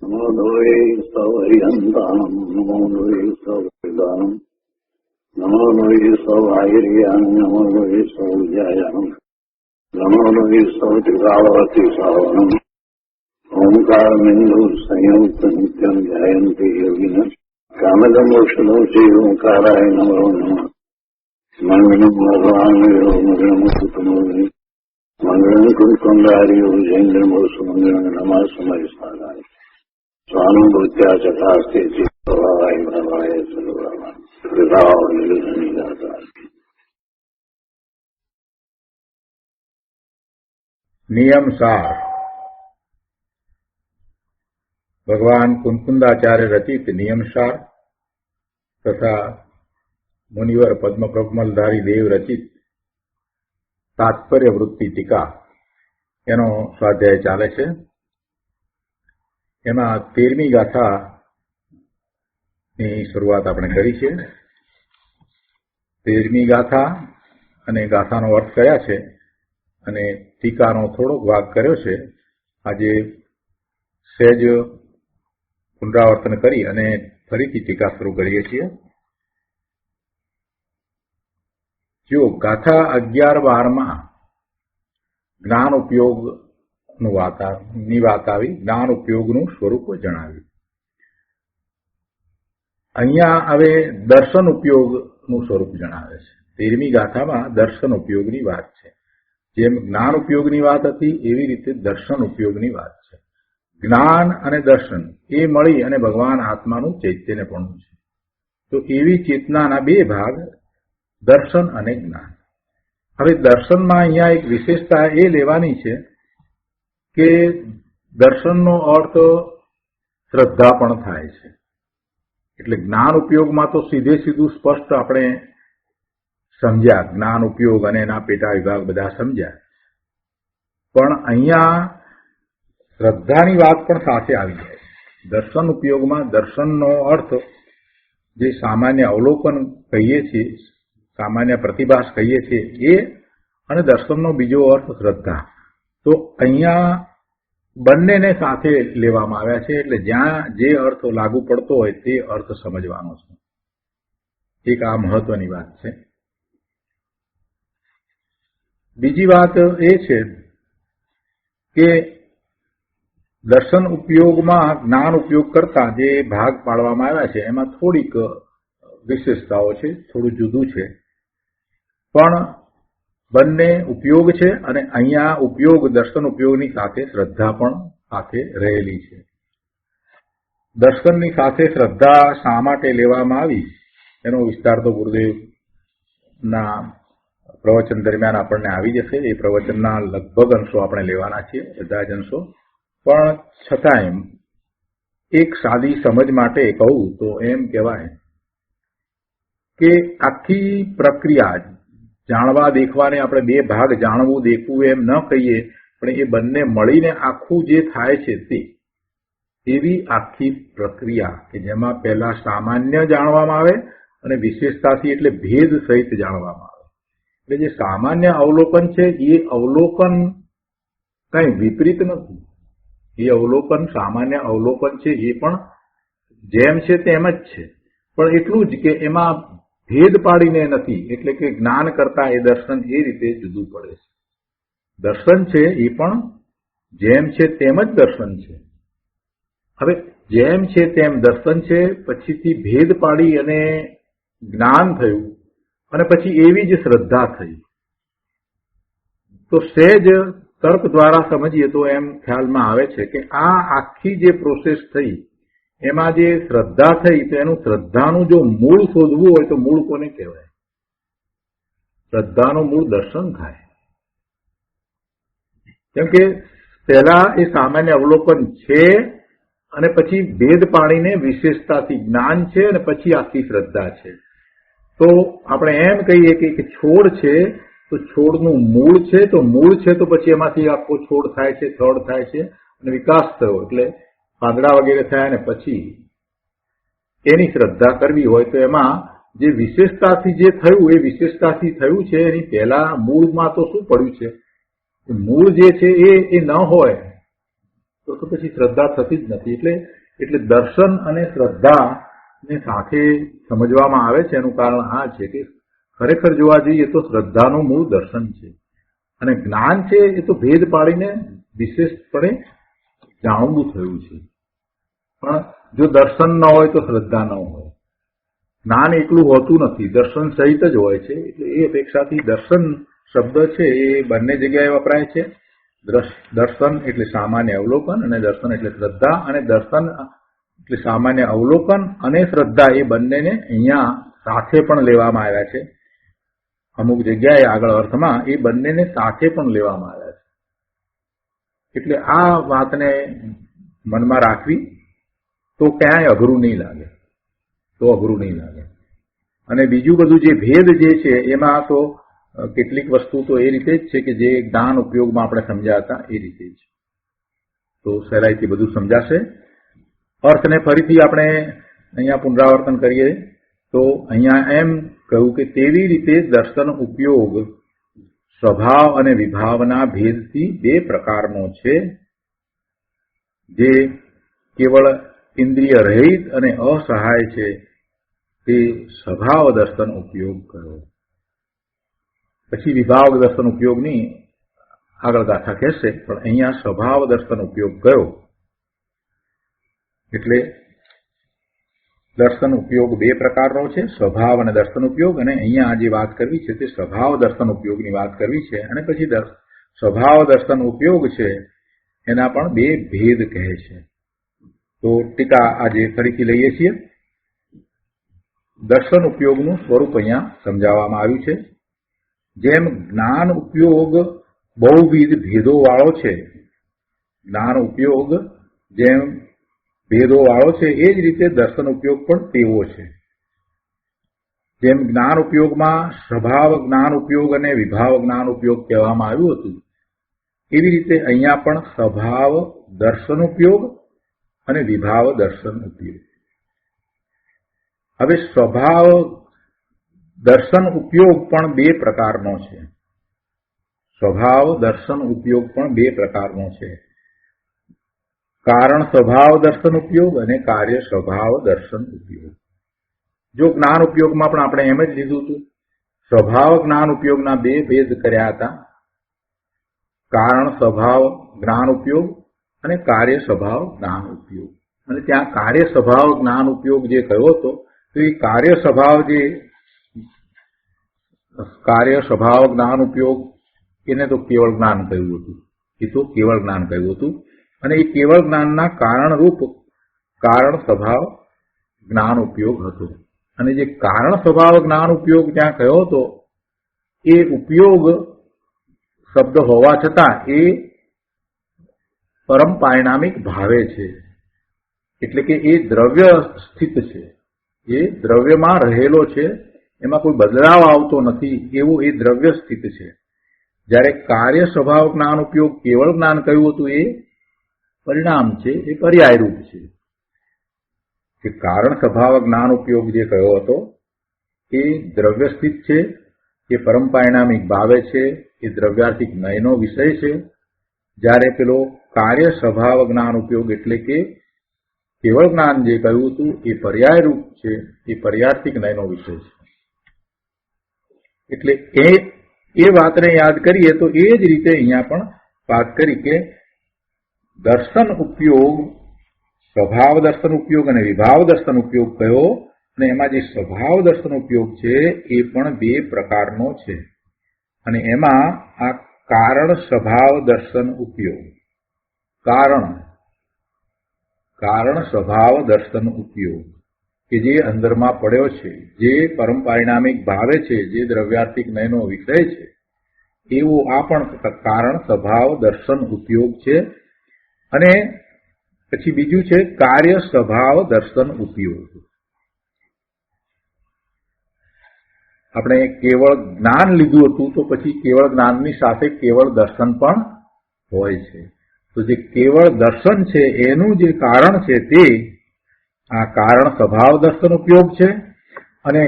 નમો લોહે સૌહરિહંતાનમ નમો લોહે સૌદાનમ નમો લોહે સૌહાયર્યાન નમો લોહે સૌજાયાનમ નમો લોહે સૌત્રિકાવતી સાવનમ ઓમકાર બિંદુ સંયુક્ત નિત્યમ ધ્યાયંતિ યોગિન કામદમોક્ષનો શ્રી ઓંકારાય નમો નમઃ મંગળમ ભગવાન મંગળમ કુટુંબી મંગળમ કુંડાર્યો જૈન્દ્રમો સુમંગળમ નમઃ સમય સારાય સ્વાનુભૂત્યા ચકાસ્તે ચિત્તવાય ભવાય સર્વમાં કૃપાઓ નિર્ધની દાતા. નિયમસાર ભગવાન કુંકુંદાચાર્ય રચિત નિયમસાર તથા મુનિવર પદ્મપ્રમલધારી દેવ રચિત તાત્પર્ય વૃત્તિ ટીકા એનો સ્વાધ્યાય ચાલે છે. એમાં 13મી ગાથાની શરૂઆત આપણે કરી છે. 13મી ગાથા અને ગાથાનો અર્થ કયા છે અને ટીકાનો થોડોક ભાગ કર્યો છે. આજે સહેજ પુનરાવર્તન કરી અને ફરીથી ટીકા શરૂ કરીએ છીએ. જો ગાથા 11-12માં જ્ઞાન ઉપયોગની વાત આવી, જ્ઞાન ઉપયોગનું સ્વરૂપ જણાવ્યું. અહીંયા હવે દર્શન ઉપયોગનું સ્વરૂપ જણાવે છે. 13મી ગાથામાં દર્શન ઉપયોગની વાત છે. જેમ જ્ઞાન ઉપયોગની વાત હતી એવી રીતે દર્શન ઉપયોગની વાત છે. જ્ઞાન અને દર્શન એ મળી અને ભગવાન આત્માનું ચૈતન્યપણું છે. તો એવી ચેતનાના બે ભાગ દર્શન અને જ્ઞાન. હવે દર્શનમાં અહીંયા એક વિશેષતા એ લેવાની છે કે દર્શનનો અર્થ શ્રદ્ધા પણ થાય છે. એટલે જ્ઞાન ઉપયોગમાં તો સીધે સીધું સ્પષ્ટ આપણે સમજ્યા, જ્ઞાન ઉપયોગ અને એના પેટા વિભાગ બધા સમજ્યા. પણ અહીંયા શ્રદ્ધાની વાત પણ સાથે આવી જાય છે. દર્શન ઉપયોગમાં દર્શનનો અર્થ જે સામાન્ય અવલોકન કહીએ છીએ, સામાન્ય પ્રતિભાસ કહીએ છીએ એ, અને દર્શનનો બીજો અર્થ શ્રદ્ધા. તો અહીંયા બંનેને સાથે લેવામાં આવ્યા છે. એટલે જ્યાં જે અર્થ લાગુ પડતો હોય તે અર્થ સમજવાનો છે. એક આ મહત્વની વાત છે. બીજી વાત એ છે કે દર્શન ઉપયોગમાં જ્ઞાન ઉપયોગ કરતા જે ભાગ પાડવામાં આવ્યા છે એમાં થોડીક વિશેષતાઓ છે, થોડું જુદું છે. પણ બંને ઉપયોગ છે અને અહીંયા ઉપયોગ દર્શન ઉપયોગની સાથે શ્રદ્ધા પણ સાથે રહેલી છે. દર્શનની સાથે શ્રદ્ધા શા માટે લેવામાં આવી એનો વિસ્તાર તો ગુરુદેવના પ્રવચન દરમિયાન આપણને આવી જશે. એ પ્રવચનના લગભગ અંશો આપણે લેવાના છીએ, બધા જ અંશો. પણ છતાંય એક સાદી સમજ માટે કહું તો એમ કહેવાય કે આખી પ્રક્રિયા જાણવા દેખવાને આપણે બે ભાગ જાણવું દેખવું એમ ન કહીએ, પણ એ બંને મળીને આખું જે થાય છે તે એવી આખી પ્રક્રિયા કે જેમાં પહેલા સામાન્ય જાણવામાં આવે અને વિશેષતાથી એટલે ભેદ સહિત જાણવામાં આવે. એટલે જે સામાન્ય અવલોકન છે એ અવલોકન કંઈ વિપરીત નથી. એ અવલોકન સામાન્ય અવલોકન છે એ પણ જેમ છે તેમ જ છે, પણ એટલું જ કે એમાં ભેદ પાડીને નથી. એટલે કે જ્ઞાન કરતા એ દર્શન એ રીતે જુદું પડે છે. દર્શન છે એ પણ જેમ છે તેમ જ દર્શન છે. હવે જેમ છે તેમ દર્શન છે, પછીથી ભેદ પાડી અને જ્ઞાન થયું અને પછી એવી જ શ્રદ્ધા થઈ. તો સહેજ તર્ક દ્વારા સમજીએ તો એમ ખ્યાલમાં આવે છે કે આ આખી જે પ્રોસેસ થઈ એમાં જે શ્રદ્ધા થઈ તો એનું શ્રદ્ધાનું જો મૂળ શોધવું હોય તો મૂળ કોને કહેવાય? શ્રદ્ધાનું મૂળ દર્શન થાય. કેમ કે પહેલા એ સામાન્ય અવલોકન છે અને પછી ભેદ પાડીને વિશેષતાથી જ્ઞાન છે અને પછી આખી શ્રદ્ધા છે. તો આપણે એમ કહીએ કે છોડ છે તો છોડનું મૂળ છે, તો મૂળ છે તો પછી એમાંથી આખો છોડ થાય છે, થડ થાય છે અને વિકાસ થયો એટલે પાંદડા વગેરે થયા અને પછી એની શ્રદ્ધા કરવી હોય તો એમાં જે વિશેષતાથી જે થયું એ વિશેષતાથી થયું છે. એની પહેલા મૂળમાં તો શું પડ્યું છે? મૂળ જે છે એ ન હોય તો પછી શ્રદ્ધા થતી જ નથી. એટલે દર્શન અને શ્રદ્ધાને સાથે સમજવામાં આવે છે. એનું કારણ આ છે કે ખરેખર જોવા જઈએ તો શ્રદ્ધાનું મૂળ દર્શન છે અને જ્ઞાન છે એ તો ભેદ પાડીને વિશેષપણે જાણવું થયું છે. પણ જો દર્શન ન હોય તો શ્રદ્ધા ન હોય. જ્ઞાન એકલું હોતું નથી, દર્શન સહિત જ હોય છે. એટલે એ અપેક્ષાથી દર્શન શબ્દ છે એ બંને જગ્યાએ વપરાય છે. દર્શન એટલે સામાન્ય અવલોકન અને દર્શન એટલે શ્રદ્ધા. અને દર્શન એટલે સામાન્ય અવલોકન અને શ્રદ્ધા એ બંનેને અહીંયા સાથે પણ લેવામાં આવ્યા છે. અમુક જગ્યાએ આગળ અર્થમાં એ બંનેને સાથે પણ લેવામાં આવ્યા છે. એટલે આ વાતને મનમાં રાખવી તો ક્યાંય અઘરું નહીં લાગે. અને બીજું બધું જે ભેદ જે છે એમાં તો કેટલીક વસ્તુ તો એ રીતે જ છે કે જે જ્ઞાન ઉપયોગમાં આપણે સમજ્યા હતા એ રીતે જ. તો સહેલાઈથી બધું સમજાશે. અર્થને ફરીથી આપણે અહીંયા પુનરાવર્તન કરીએ તો અહીંયા એમ કહ્યું કે તેવી રીતે દર્શન ઉપયોગ સ્વભાવ અને વિભાવના ભેદથી બે પ્રકારનો છે. જે કેવળ ઇન્દ્રિય રહિત અને અસહાય છે તે સ્વભાવ દર્શન ઉપયોગ કરો. પછી વિભાવ દર્શન ઉપયોગની આગળ ગાથા કહેશે, પણ અહીંયા સ્વભાવ દર્શન ઉપયોગ કયો. એટલે દર્શન ઉપયોગ બે પ્રકારનો છે, સ્વભાવ અને દર્શન ઉપયોગ. અને અહીંયા જે વાત કરવી છે તે સ્વભાવ દર્શન ઉપયોગની વાત કરવી છે. અને પછી સ્વભાવ દર્શન ઉપયોગ છે એના પણ બે ભેદ કહે છે. તો ટીકા આજે ફરીથી લઈએ છીએ. દર્શન ઉપયોગનું સ્વરૂપ અહીંયા સમજાવવામાં આવ્યું છે. જેમ જ્ઞાન ઉપયોગ બહુવિધ ભેદો વાળો છે, જ્ઞાન ઉપયોગ જેમ ભેદો વાળો છે એ જ રીતે દર્શન ઉપયોગ પણ તેવો છે. જેમ જ્ઞાન ઉપયોગમાં સ્વભાવ જ્ઞાન ઉપયોગ અને વિભાવ જ્ઞાન ઉપયોગ કહેવામાં આવ્યું હતું, એવી રીતે અહીંયા પણ સ્વભાવ દર્શન ઉપયોગ અને વિભાવ દર્શન ઉપયોગ. હવે સ્વભાવ દર્શન ઉપયોગ પણ બે પ્રકારનો છે. સ્વભાવ દર્શન ઉપયોગ પણ બે પ્રકારનો છે. કારણ સ્વભાવ દર્શન ઉપયોગ અને કાર્ય સ્વભાવ દર્શન ઉપયોગ. જો જ્ઞાન ઉપયોગમાં પણ આપણે એમ જ લીધું હતું, સ્વભાવ જ્ઞાન ઉપયોગના બે ભેદ કર્યા હતા. કારણ સ્વભાવ જ્ઞાન ઉપયોગ અને કાર્ય સ્વભાવ જ્ઞાન ઉપયોગ. અને ત્યાં કાર્ય સ્વભાવ જ્ઞાન ઉપયોગ જે કહ્યો હતો તો એ કાર્ય સ્વભાવ જ્ઞાન ઉપયોગ એને તો કેવળ જ્ઞાન કહ્યું હતું. અને એ કેવળ જ્ઞાનના કારણરૂપ કારણ સ્વભાવ જ્ઞાન ઉપયોગ હતો. અને જે કારણ સ્વભાવ જ્ઞાન ઉપયોગ ત્યાં કહ્યો હતો એ ઉપયોગ શબ્દ હોવા છતાં એ પરમ પારિણામિક ભાવે છે. એટલે કે એ દ્રવ્ય સ્થિત છે, એ દ્રવ્યમાં રહેલો છે, એમાં કોઈ બદલાવ આવતો નથી, એવું એ દ્રવ્ય સ્થિત છે. જ્યારે કાર્ય સ્વભાવ જ્ઞાન ઉપયોગ કેવળ જ્ઞાન કહ્યું હતું એ પરિણામ છે, એ પર્યાયરૂપ છે. કે કારણ સ્વભાવ જ્ઞાન ઉપયોગ જે કહ્યો હતો એ દ્રવ્ય સ્થિત છે, એ પરમ પારિણામિક ભાવે છે, એ દ્રવ્યાર્થિક નયનો વિષય છે. જ્યારે પેલો કાર્ય સ્વભાવ જ્ઞાન ઉપયોગ એટલે કે કેવળ જ્ઞાન જે કહ્યું હતું એ પર્યાયરૂપ છે, એ પર્યાર્થિક નયનો વિષય છે. એટલે એ વાતને યાદ કરીએ તો એ જ રીતે અહીંયા પણ વાત કરી કે દર્શન ઉપયોગ સ્વભાવ દર્શન ઉપયોગ અને વિભાવ દર્શન ઉપયોગ કયો. અને એમાં જે સ્વભાવ દર્શન ઉપયોગ છે એ પણ બે પ્રકારનો છે. અને એમાં આ કારણ સ્વભાવ દર્શન ઉપયોગ, કારણ સ્વભાવ દર્શન ઉપયોગ કે જે અંદરમાં પડ્યો છે, જે પરમ પારિણામિક ભાવે છે, જે દ્રવ્યાર્થિક નયનો વિષય છે, એવો આ પણ કારણ સ્વભાવ દર્શન ઉપયોગ છે. અને પછી બીજું છે કાર્ય સ્વભાવ દર્શન ઉપયોગ. આપણે કેવળ જ્ઞાન લીધું હતું તો પછી કેવળ જ્ઞાનની સાથે કેવળ દર્શન પણ હોય છે. તો જે કેવળ દર્શન છે એનું જે કારણ છે તે આ કારણ સ્વભાવ દર્શન ઉપયોગ છે. અને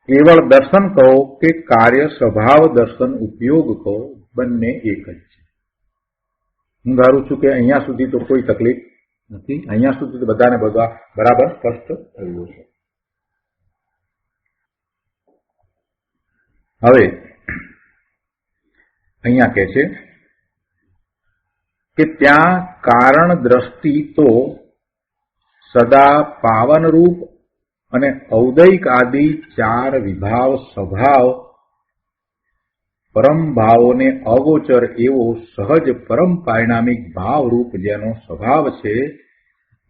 કેવળ દર્શન કહો કે કાર્ય સ્વભાવ દર્શન ઉપયોગ કહો, બંને એક જ છે. હું ધારું છું કે અહીંયા સુધી તો કોઈ તકલીફ નથી, અહીંયા સુધી તો બધાને બધા બરાબર સ્પષ્ટ થયું છે. હવે અહીંયા કહે છે કે ત્યાં કારણ દ્રષ્ટિ તો સદા પાવનરૂપ અને ઔદૈક આદિ ચાર વિભાવ સ્વભાવ પરમ ભાવોને અગોચર એવો સહજ પરમ પારિણામિક ભાવરૂપ જેનો સ્વભાવ છે,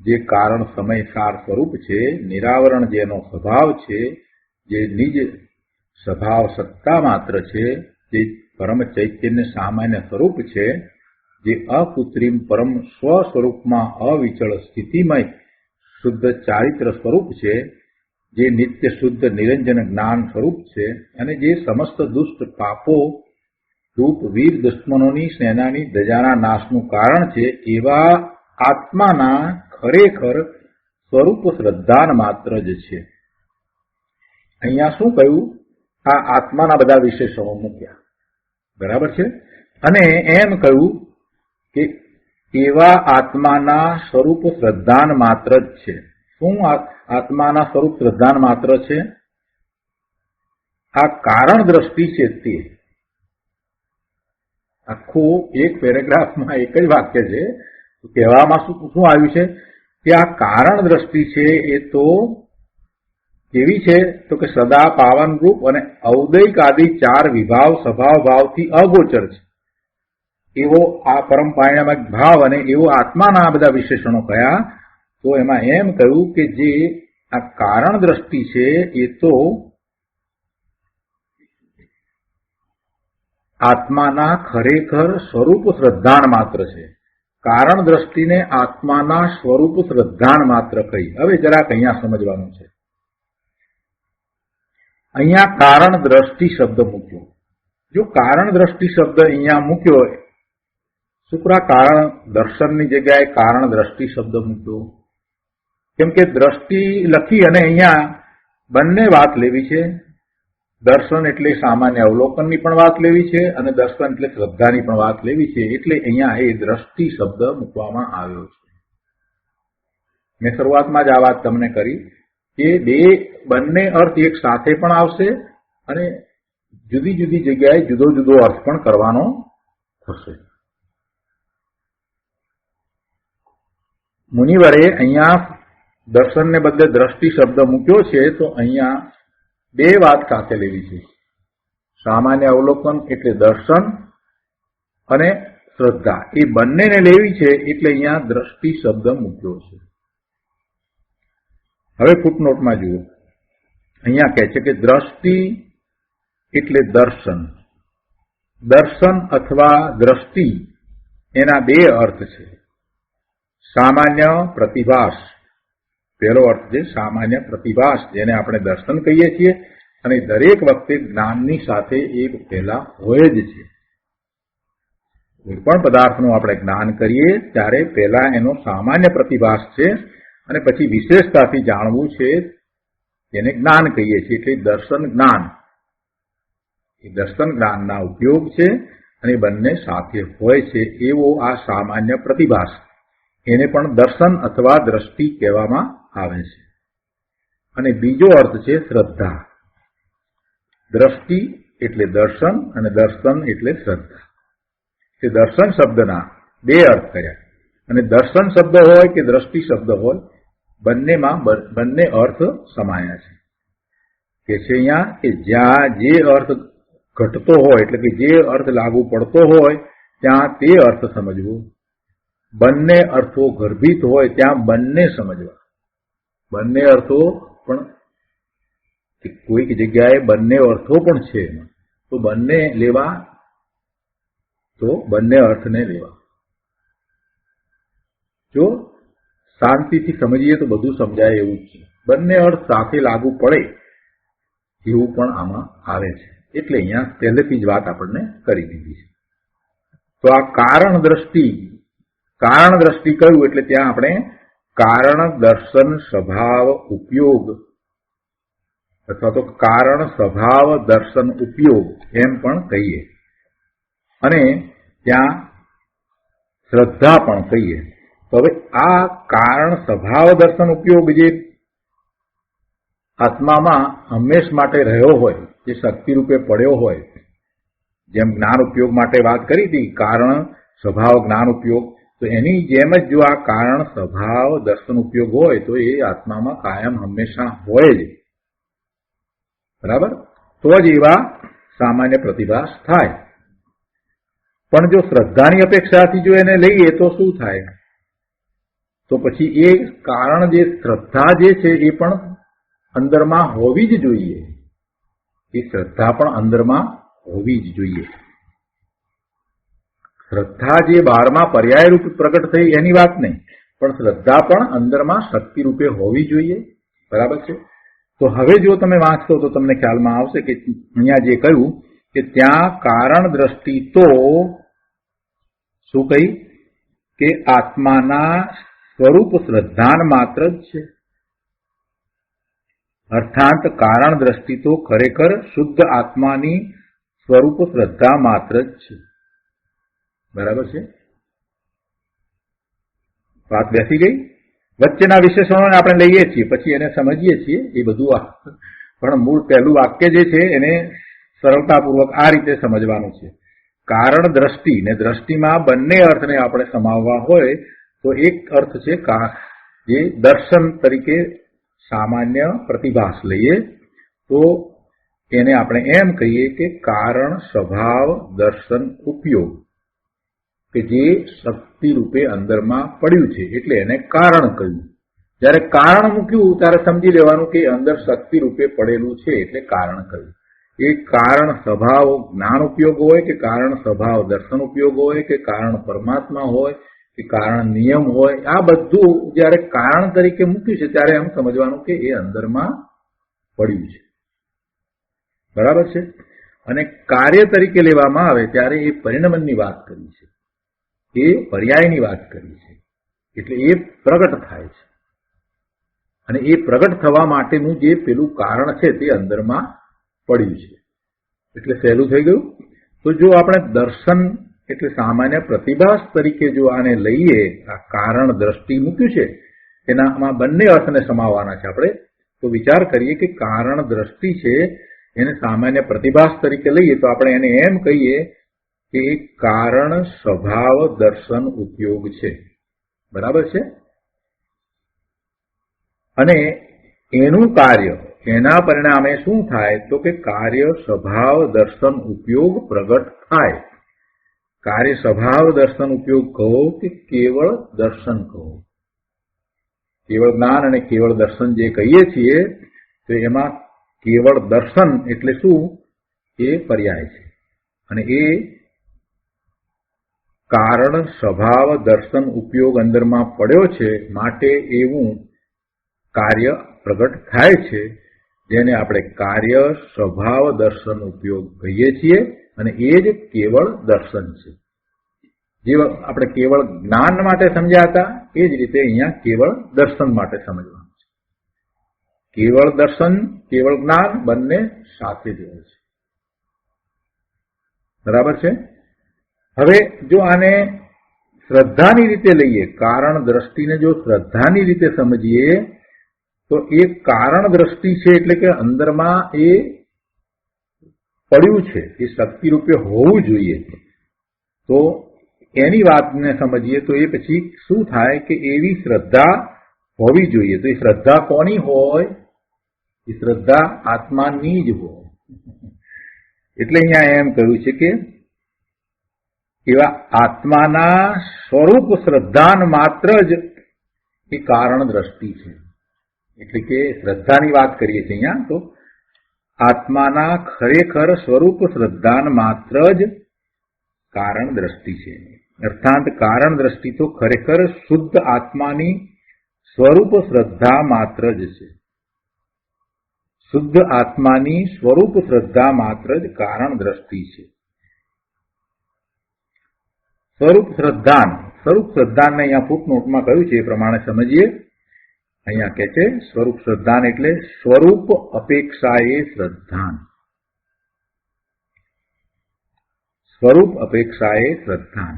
જે કારણ સમયસાર સ્વરૂપ છે, નિરાવરણ જેનો સ્વભાવ છે, જે નિજ સ્વભાવ સત્તા માત્ર છે, જે પરમ ચૈતન્ય સામાન્ય સ્વરૂપ છે, જે અકૃત્રિમ પરમ સ્વ સ્વરૂપમાં અવિચળ સ્થિતિમય શુદ્ધ ચારિત્ર સ્વરૂપ છે, જે નિત્ય શુદ્ધ નિરંજન જ્ઞાન સ્વરૂપ છે, અને જે સમસ્ત દુષ્ટ પાપો રૂપ વીર દુશ્મનોની સેનાની ધજાના નાશનું કારણ છે, એવા આત્માના ખરેખર સ્વરૂપ શ્રદ્ધાન માત્ર જ છે. અહીંયા શું કહ્યું? આ આત્માના બધા વિશેષણો મૂક્યા, બરાબર છે, અને એમ કહ્યું કે એવા આત્માના સ્વરૂપ શ્રદ્ધાન માત્ર જ છે. શું આત્માના સ્વરૂપ શ્રદ્ધાન માત્ર છે? આ કારણ દ્રષ્ટિ છે તે આખું એક પેરેગ્રાફમાં એક જ વાક્ય છે. કહેવામાં શું આવ્યું છે કે આ કારણ દ્રષ્ટિ છે એ તો કેવી છે તો કે સદા પાવનરૂપ અને ઔદૈક આદિ ચાર વિભાવ સ્વભાવ ભાવથી અગોચર છે એવો આ પરમ પારિણામિક ભાવ અને એવો આત્માના આ બધા વિશેષણો કયા? તો એમાં એમ કહ્યું કે જે આ કારણ દ્રષ્ટિ છે એ તો આત્માના ખરેખર સ્વરૂપ શ્રદ્ધાન માત્ર છે. કારણ દ્રષ્ટિને આત્માના સ્વરૂપ શ્રદ્ધાન માત્ર કહી. હવે જરાક અહીંયા સમજવાનું છે. અહીંયા કારણ દ્રષ્ટિ શબ્દ મૂક્યો. જો કારણ દ્રષ્ટિ શબ્દ અહીંયા મૂક્યો, શુક્રા કારણ દર્શનની જગ્યાએ કારણ દ્રષ્ટિ શબ્દ મૂક્યો? કેમ કે દ્રષ્ટિ લખી અને અહીંયા બંને વાત લેવી છે. દર્શન એટલે સામાન્ય અવલોકનની પણ વાત લેવી છે અને દર્શન એટલે શ્રદ્ધાની પણ વાત લેવી છે. એટલે અહીંયા એ દ્રષ્ટિ શબ્દ મૂકવામાં આવ્યો છે. મેં શરૂઆતમાં જ આ વાત તમને કરી કે બંને અર્થ એક સાથે પણ આવશે અને જુદી જુદી જગ્યાએ જુદો જુદો અર્થ પણ કરવાનો થશે. મુનિવરે અહીંયા દર્શનને બદલે દ્રષ્ટિ શબ્દ મૂક્યો છે તો અહીંયા બે વાત સાથે લેવી છે. સામાન્ય અવલોકન એટલે દર્શન અને શ્રદ્ધા એ બંનેને લેવી છે એટલે અહીંયા દ્રષ્ટિ શબ્દ મૂક્યો છે. હવે ફૂટનોટમાં જુઓ, અહીંયા કહે છે કે દ્રષ્ટિ એટલે દર્શન. દર્શન અથવા દ્રષ્ટિ એના બે અર્થ છે. સામાન્ય પ્રતિભાસ, પહેલો અર્થ છે સામાન્ય પ્રતિભાસ, જેને આપણે દર્શન કહીએ છીએ અને દરેક વખતે જ્ઞાનની સાથે એ પહેલા હોય જ છે. કોઈ પણ પદાર્થનું આપણે જ્ઞાન કરીએ ત્યારે પહેલા એનો સામાન્ય પ્રતિભાસ છે અને પછી વિશેષતાથી જાણવું છે એને જ્ઞાન કહીએ છીએ. એટલે દર્શન જ્ઞાન એ દર્શન જ્ઞાનના ઉપયોગ છે અને બંને સાથે હોય છે એવો આ સામાન્ય પ્રતિભાસ, એને પણ દર્શન અથવા દ્રષ્ટિ કહેવામાં આવે છે. અને બીજો અર્થ છે શ્રદ્ધા. દ્રષ્ટિ એટલે દર્શન અને દર્શન એટલે શ્રદ્ધા. તે દર્શન શબ્દના બે અર્થ કર્યા અને દર્શન શબ્દ હોય કે દ્રષ્ટિ શબ્દ હોય બંનેમાં બંને અર્થ સમાયા છે. કે છે અહીંયા કે જ્યાં જે અર્થ ઘટતો હોય એટલે કે જે અર્થ લાગુ પડતો હોય ત્યાં તે અર્થ સમજવો, બંને અર્થો ગર્ભિત હોય ત્યાં બંને સમજવા. બંને અર્થો પણ કોઈક જગ્યાએ બંને અર્થો પણ છે તો બંને લેવા, તો બંને અર્થને લેવા. જો શાંતિથી સમજીએ તો બધું સમજાય એવું જ છે. બંને અર્થ સાથે લાગુ પડે એવું પણ આમાં આવે છે. એટલે અહીંયા પહેલેથી જ વાત આપણને કરી દીધી છે. તો આ કારણ દ્રષ્ટિ કહ્યું એટલે ત્યાં આપણે કારણ દર્શન સ્વભાવ ઉપયોગ અથવા તો કારણ સ્વભાવ દર્શન ઉપયોગ એમ પણ કહીએ. અને ત્યાં શ્રદ્ધા પણ કહીએ. તો હવે આ કારણ સ્વભાવ દર્શન ઉપયોગ જે આત્મામાં હંમેશ માટે રહ્યો હોય, જે શક્તિ રૂપે પડ્યો હોય, જેમ જ્ઞાન ઉપયોગ માટે વાત કરી હતી, કારણ સ્વભાવ જ્ઞાન ઉપયોગ, તો એની જેમ જ જો આ કારણ સ્વભાવ દર્શન ઉપયોગ હોય તો એ આત્મામાં કાયમ હંમેશા હોય જ. બરાબર? તો જ એવા સામાન્ય પ્રતિભાસ થાય. પણ જો શ્રદ્ધાની અપેક્ષાથી જો એને લઈએ તો શું થાય? તો પછી એ કારણ જે શ્રદ્ધા જે છે એ પણ અંદરમાં હોવી જ જોઈએ. એ શ્રદ્ધા પણ અંદરમાં હોવી જ જોઈએ. શ્રદ્ધા જે બહારમાં પર્યાય રૂપ પ્રગટ થઈ એની વાત નહીં, પણ શ્રદ્ધા પણ અંદરમાં શક્તિ રૂપે હોવી જોઈએ. બરાબર છે? તો હવે જો તમે વાંચશો તો તમને ખ્યાલમાં આવશે કે અહીંયા જે કહ્યું કે ત્યાં કારણ દ્રષ્ટિ તો શું કહી કે આત્માના સ્વરૂપ શ્રદ્ધાન માત્ર જ છે. અર્થાત કારણ દ્રષ્ટિ તો ખરેખર શુદ્ધ આત્માની સ્વરૂપ શ્રદ્ધા માત્ર જ છે. બરાબર છે? વાત બેસી ગઈ? વચ્ચેના વિશેષણોને આપણે લઈએ છીએ, પછી એને સમજીએ છીએ એ બધું, પણ મૂળ પહેલું વાક્ય જે છે એને સરળતાપૂર્વક આ રીતે સમજવાનું છે. કારણ દ્રષ્ટિ ને દ્રષ્ટિમાં બંને અર્થને આપણે સમાવવા હોય તો એક અર્થ છે જે દર્શન તરીકે સામાન્ય પ્રતિભાસ લઈએ તો એને આપણે એમ કહીએ કે કારણ સ્વભાવ દર્શન ઉપયોગ, કે જે શક્તિ રૂપે અંદરમાં પડ્યું છે એટલે એને કારણ કહ્યું. જ્યારે કારણ મૂક્યું ત્યારે સમજી લેવાનું કે અંદર શક્તિ રૂપે પડેલું છે એટલે કારણ કહ્યું. એ કારણ સ્વભાવ જ્ઞાન ઉપયોગ હોય કે કારણ સ્વભાવ દર્શન ઉપયોગ હોય કે કારણ પરમાત્મા હોય કે કારણ નિયમ હોય, આ બધું જ્યારે કારણ તરીકે મૂક્યું છે ત્યારે એમ સમજવાનું કે એ અંદરમાં પડ્યું છે. બરાબર છે? અને કાર્ય તરીકે લેવામાં આવે ત્યારે એ પરિણમનની વાત કરી છે, એ પર્યાયની વાત કરી છે, એટલે એ પ્રગટ થાય છે. અને એ પ્રગટ થવા માટેનું જે પેલું કારણ છે તે અંદરમાં પડ્યું છે. એટલે સહેલું થઈ ગયું. તો જો આપણે દર્શન એટલે સામાન્ય પ્રતિભાસ તરીકે જો આને લઈએ, આ કારણ દ્રષ્ટિ મૂક્યું છે એનામાં બંને અર્થને સમાવવાના છે આપણે, તો વિચાર કરીએ કે કારણ દ્રષ્ટિ છે એને સામાન્ય પ્રતિભાસ તરીકે લઈએ તો આપણે એને એમ કહીએ કે એ કારણ સ્વભાવ દર્શન ઉપયોગ છે. બરાબર છે? અને એનું કાર્ય, એના પરિણામે શું થાય તો કે કાર્ય સ્વભાવ દર્શન ઉપયોગ પ્રગટ થાય. કાર્ય સ્વભાવ દર્શન ઉપયોગ કહો કે કેવળ દર્શન કહો. કેવળ જ્ઞાન અને કેવળ દર્શન જે કહીએ છીએ તો એમાં કેવળ દર્શન એટલે શું? એ પર્યાય છે. અને એ કારણ સ્વભાવ દર્શન ઉપયોગ અંદરમાં પડ્યો છે માટે એવું કાર્ય પ્રગટ થાય છે જેને આપણે કાર્ય સ્વભાવ દર્શન ઉપયોગ કહીએ છીએ. અને એ જ કેવળ દર્શન છે. જે આપણે કેવળ જ્ઞાન માટે સમજ્યા હતા એ જ રીતે અહીંયા કેવળ દર્શન માટે સમજવાનું છે. કેવળ દર્શન કેવળ જ્ઞાન બંને સાથે જ હોય છે. બરાબર છે? હવે જો આને શ્રદ્ધાની રીતે લઈએ, કારણ દ્રષ્ટિને જો શ્રદ્ધાની રીતે સમજીએ તો એ કારણ દ્રષ્ટિ છે એટલે કે અંદરમાં એ પડ્યું છે, એ શક્તિ રૂપે હોવું જોઈએ. તો એની વાતને સમજીએ તો એ પછી શું થાય કે એવી શ્રદ્ધા હોવી જોઈએ. તો એ શ્રદ્ધા કોની હોય? એ શ્રદ્ધા આત્માની જ હોય. એટલે અહીંયા એમ કહ્યું છે કે એવા આત્માના સ્વરૂપ શ્રદ્ધાન માત્ર જ એ કારણ દ્રષ્ટિ છે. એટલે કે શ્રદ્ધાની વાત કરીએ છીએ અહીંયા તો આત્માના ખરેખર સ્વરૂપ શ્રદ્ધાન માત્ર જ કારણ દ્રષ્ટિ છે. અર્થાત કારણ દ્રષ્ટિ તો ખરેખર શુદ્ધ આત્માની સ્વરૂપ શ્રદ્ધા માત્ર જ છે. શુદ્ધ આત્માની સ્વરૂપ શ્રદ્ધા માત્ર જ કારણ દ્રષ્ટિ છે. સ્વરૂપ શ્રદ્ધાનને અહીંયા ફૂટનોટમાં કહ્યું છે એ પ્રમાણે સમજીએ. અહીંયા કે છે સ્વરૂપ શ્રદ્ધાન એટલે સ્વરૂપ અપેક્ષાએ શ્રદ્ધાન. સ્વરૂપ અપેક્ષાએ શ્રદ્ધાન.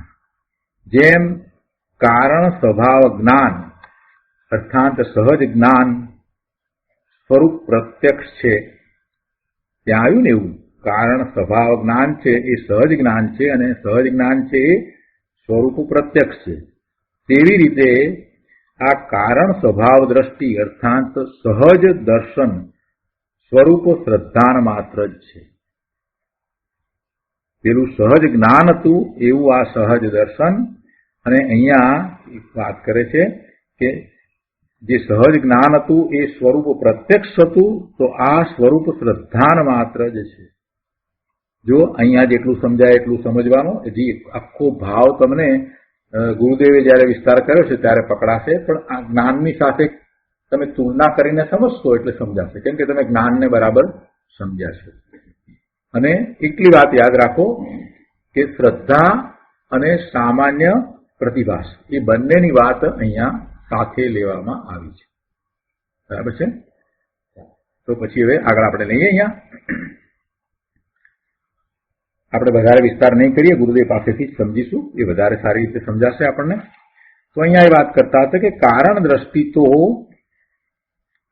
જેમ કારણ સ્વભાવ જ્ઞાન અર્થાત સહજ જ્ઞાન સ્વરૂપ પ્રત્યક્ષ છે, ત્યાં આવ્યું ને એવું કારણ સ્વભાવ જ્ઞાન છે એ સહજ જ્ઞાન છે અને સહજ જ્ઞાન છે એ સ્વરૂપ પ્રત્યક્ષ છે. તેવી રીતે આ કારણ સ્વભાવ દ્રષ્ટિ અર્થાત સહજ દર્શન સ્વરૂપ શ્રદ્ધાન માત્ર જ છે. પેલું સહજ જ્ઞાન હતું એવું આ સહજ દર્શન, અને અહીંયા એક વાત કરે છે કે જે સહજ જ્ઞાન હતું એ સ્વરૂપ પ્રત્યક્ષ હતું, તો આ સ્વરૂપ શ્રદ્ધાન માત્ર જ છે. જો અહીંયા જેટલું સમજાય એટલું સમજવાનું, હજી આખો ભાવ તમને ગુરુદેવે જયારે વિસ્તાર કર્યો છે ત્યારે પકડાશે, પણ આ જ્ઞાનની સાથે તમે તુલના કરીને સમજશો એટલે સમજાશે, કેમ કે તમે જ્ઞાનને બરાબર સમજ્યા છો. અને એટલી વાત યાદ રાખો કે શ્રદ્ધા અને સામાન્ય પ્રતિભાસ એ બંનેની વાત અહીંયા સાથે લેવામાં આવી છે. બરાબર છે? તો પછી હવે આગળ આપણે લઈએ. અહીંયા આપણે વધારે વિસ્તાર નહીં કરીએ, ગુરુદેવ પાસેથી જ સમજીશું, એ વધારે સારી રીતે સમજાશે આપણને. તો અહીંયા એ વાત કરતા હતા કે કારણ દ્રષ્ટિ તો,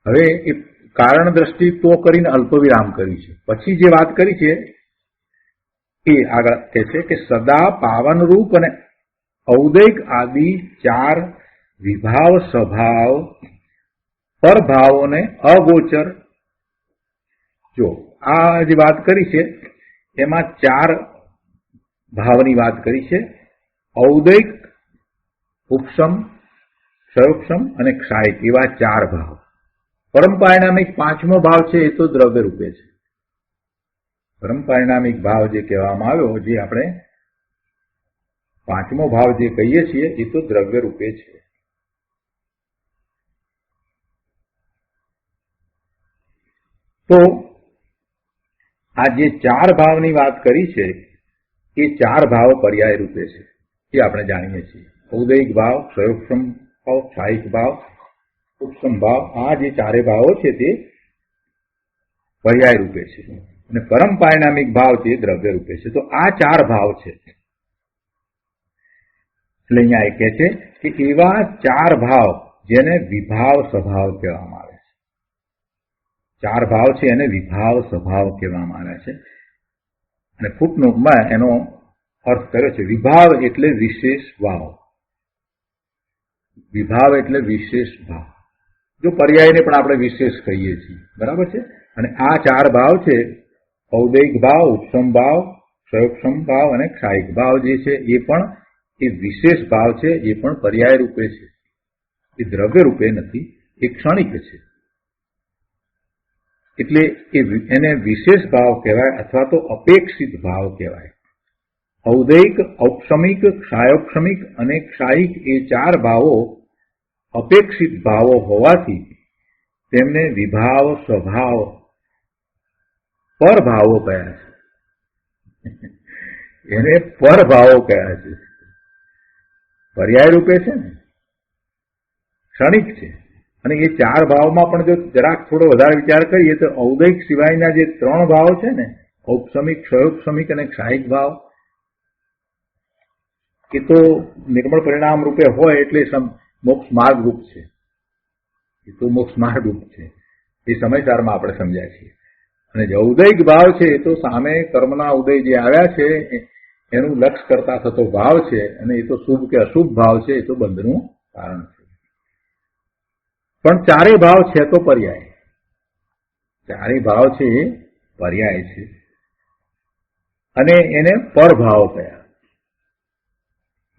હવે એ કારણ દ્રષ્ટિ તો કરીને અલ્પવિરામ કરી છે. પછી જે વાત કરી છે એ આગળ કહે છે કે સદા પાવન રૂપ અને ઔદૈક આદિ ચાર વિભાવ સ્વભાવ પરભાવોને અગોચર. જો આ જે વાત કરી છે એમાં ચાર ભાવની વાત કરી છે: ઔદૈક, ઉપસમ, ક્ષયોક્ષમ અને ક્ષાયિક, એવા ચાર ભાવ. પરમપારિણામિક પાંચમો ભાવ છે એ તો દ્રવ્ય રૂપે છે. પરમપારિણામિક ભાવ જે કહેવામાં આવ્યો, જે આપણે પાંચમો ભાવ જે કહીએ છીએ એ તો દ્રવ્ય રૂપે છે. તો આ જે ચાર ભાવની વાત કરી છે એ ચાર ભાવ પર્યાય રૂપે છે, એ આપણે જાણીએ છીએ. ઔદૈક ભાવ, ક્ષયોક્ષમ ભાવ, ક્ષાયિક ભાવ, ઉપસમ ભાવ, આ જે ચારે ભાવો છે તે પર્યાય રૂપે છે, અને પરમ પારિણામિક ભાવ તે દ્રવ્ય રૂપે છે. તો આ ચાર ભાવ છે. એટલે અહીંયા એ કહે છે કે એવા ચાર ભાવ જેને વિભાવ સ્વભાવ કહેવામાં આવે છે. ચાર ભાવ છે એને વિભાવ સ્વભાવ કહેવામાં આવે છે. અને ફૂટનોટમાં એનો અર્થ કર્યો છે વિભાવ એટલે વિશેષ ભાવ. વિભાવ એટલે વિશેષ ભાવ. જો પર્યાયને પણ આપણે વિશેષ કહીએ છીએ, બરાબર છે. અને આ ચાર ભાવ છે, ઔદૈક ભાવ, ઉપસમ ભાવ, ક્ષયોક્ષમ ભાવ અને ક્ષાયિક ભાવ જે છે એ પણ એ વિશેષ ભાવ છે, એ પણ પર્યાય રૂપે છે, એ દ્રવ્ય રૂપે નથી, એ ક્ષણિક છે. એટલે એને વિશેષ ભાવ કહેવાય અથવા તો અપેક્ષિત ભાવ કહેવાય. ઔદૈક, ઔપસમિક, ક્ષાયોક્ષમિક અને ક્ષાયિક એ ચાર ભાવો અપેક્ષિત ભાવો હોવાથી તેમને વિભાવ સ્વભાવ પરભાવો કહ્યા છે. એને પરભાવો કહ્યા છે. પર્યાય રૂપે છે ને, ક્ષણિક છે. અને એ ચાર ભાવમાં પણ જો જરાક થોડો વધારે વિચાર કરીએ તો ઔદૈક સિવાયના જે ત્રણ ભાવ છે ને, ઔપસમિક, ક્ષયોપસમિક અને ક્ષાયિક ભાવ, એ તો નિર્મળ પરિણામ રૂપે હોય એટલે મોક્ષ માર્ગ રૂપ છે. એ તો મોક્ષ માર્ગ રૂપ છે, એ સમયસારમાં આપણે સમજ્યા છીએ. અને જે ઔદૈક ભાવ છે એ તો સામે કર્મના ઉદય જે આવ્યા છે એનું લક્ષ કરતા થતો ભાવ છે, અને એ તો શુભ કે અશુભ ભાવ છે, એ તો બંધનું કારણ છે. પણ ચારેય ભાવ છે તો પર્યાય. ચારેય ભાવ છે એ પર્યાય છે, અને એને પરભાવ કયા.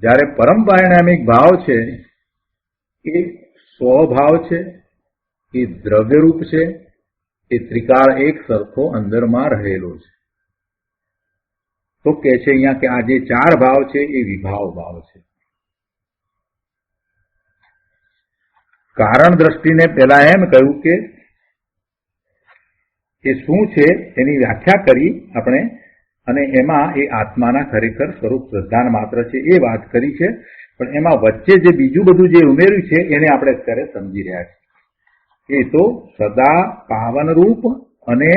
જ્યારે પરમ પારિણામિક ભાવ છે એ સ્વભાવ છે, એ દ્રવ્યરૂપ છે, એ ત્રિકાળ એક સરખો અંદરમાં રહેલો છે. તો કે છે અહીંયા કે આ જે ચાર ભાવ છે એ વિભાવ ભાવ છે. કારણ દ્રષ્ટિને પહેલા એમ કહ્યું કે એ શું છે એની વ્યાખ્યા કરી આપણે, અને એમાં એ આત્માના ખરેખર સ્વરૂપ શ્રદ્ધાન માત્ર છે એ વાત કરી છે. પણ એમાં વચ્ચે જે બીજું બધું જે ઉમેર્યું છે એને આપણે અત્યારે સમજી રહ્યા છીએ. એ તો સદા પાવન રૂપ, અને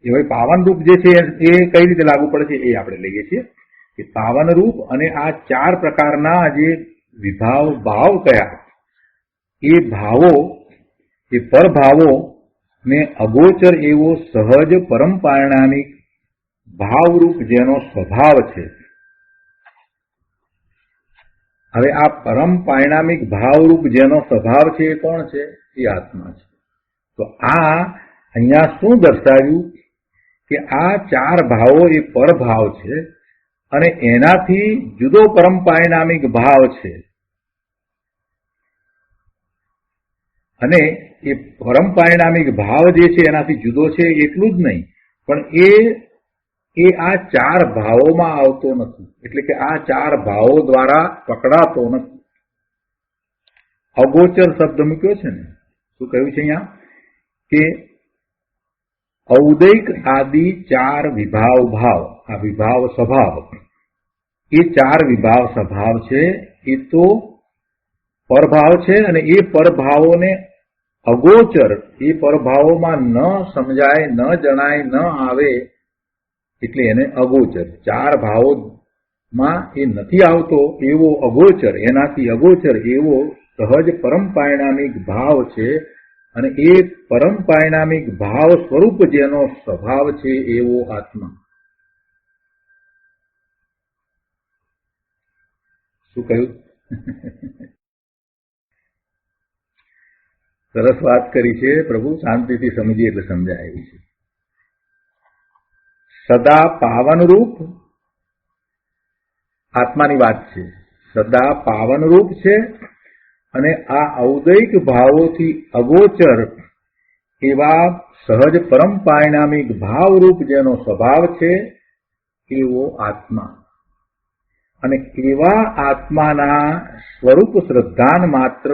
એ પાવન રૂપ જે છે એ કઈ રીતે લાગુ પડે છે એ આપણે લઈએ છીએ. કે પાવન રૂપ અને આ ચાર પ્રકારના જે વિભાવ ભાવ કયા એ ભાવો એ પરભાવો ને અગોચર એવો સહજ પરમ પારિણામિક ભાવરૂપ જેનો સ્વભાવ છે. હવે આ પરમ પારિણામિક ભાવરૂપ જેનો સ્વભાવ છે એ કોણ છે? એ આત્મા છે. તો આ અહીંયા શું દર્શાવ્યું કે આ ચાર ભાવો એ પરભાવ છે અને એનાથી જુદો પરમ પારિણામિક ભાવ છે. અને એ પરમ પારિણામિક ભાવ જે છે એનાથી જુદો છે એટલું જ નહીં, પણ એ આ ચાર ભાવોમાં આવતો નથી, એટલે કે આ ચાર ભાવો દ્વારા પકડાતો નથી. અગોચર શબ્દ મૂક્યો છે ને, શું કહ્યું છે અહીંયા કે ઔદૈક આદિ ચાર વિભાવ ભાવ, આ વિભાવ સ્વભાવ, એ ચાર વિભાવ સ્વભાવ છે એ તો પરભાવ છે અને એ પરભાવોને અગોચર, એ પરભાવોમાં ન સમજાય, ન જણાય, ન આવે એટલે એને અગોચર. ચાર ભાવોમાં એ નથી આવતો એવો અગોચર, એનાથી અગોચર એવો સહજ પરમ પારિણામિક ભાવ છે અને એ પરમ પારિણામિક ભાવ સ્વરૂપ જેનો સ્વભાવ છે એવો આત્મા. શું કહ્યું? સરસ વાત કરી છે પ્રભુ, શાંતિથી સમજીએ એટલે સમજાય એવી છે. સદા પાવન રૂપ આત્માની વાત છે, સદા પાવન રૂપ છે અને આ ઔદૈક ભાવોથી અગોચર એવા સહજ પરમ પારિણામિક ભાવરૂપ જેનો સ્વભાવ છે એવો આત્મા. અને એવા આત્માના સ્વરૂપ શ્રદ્ધાન માત્ર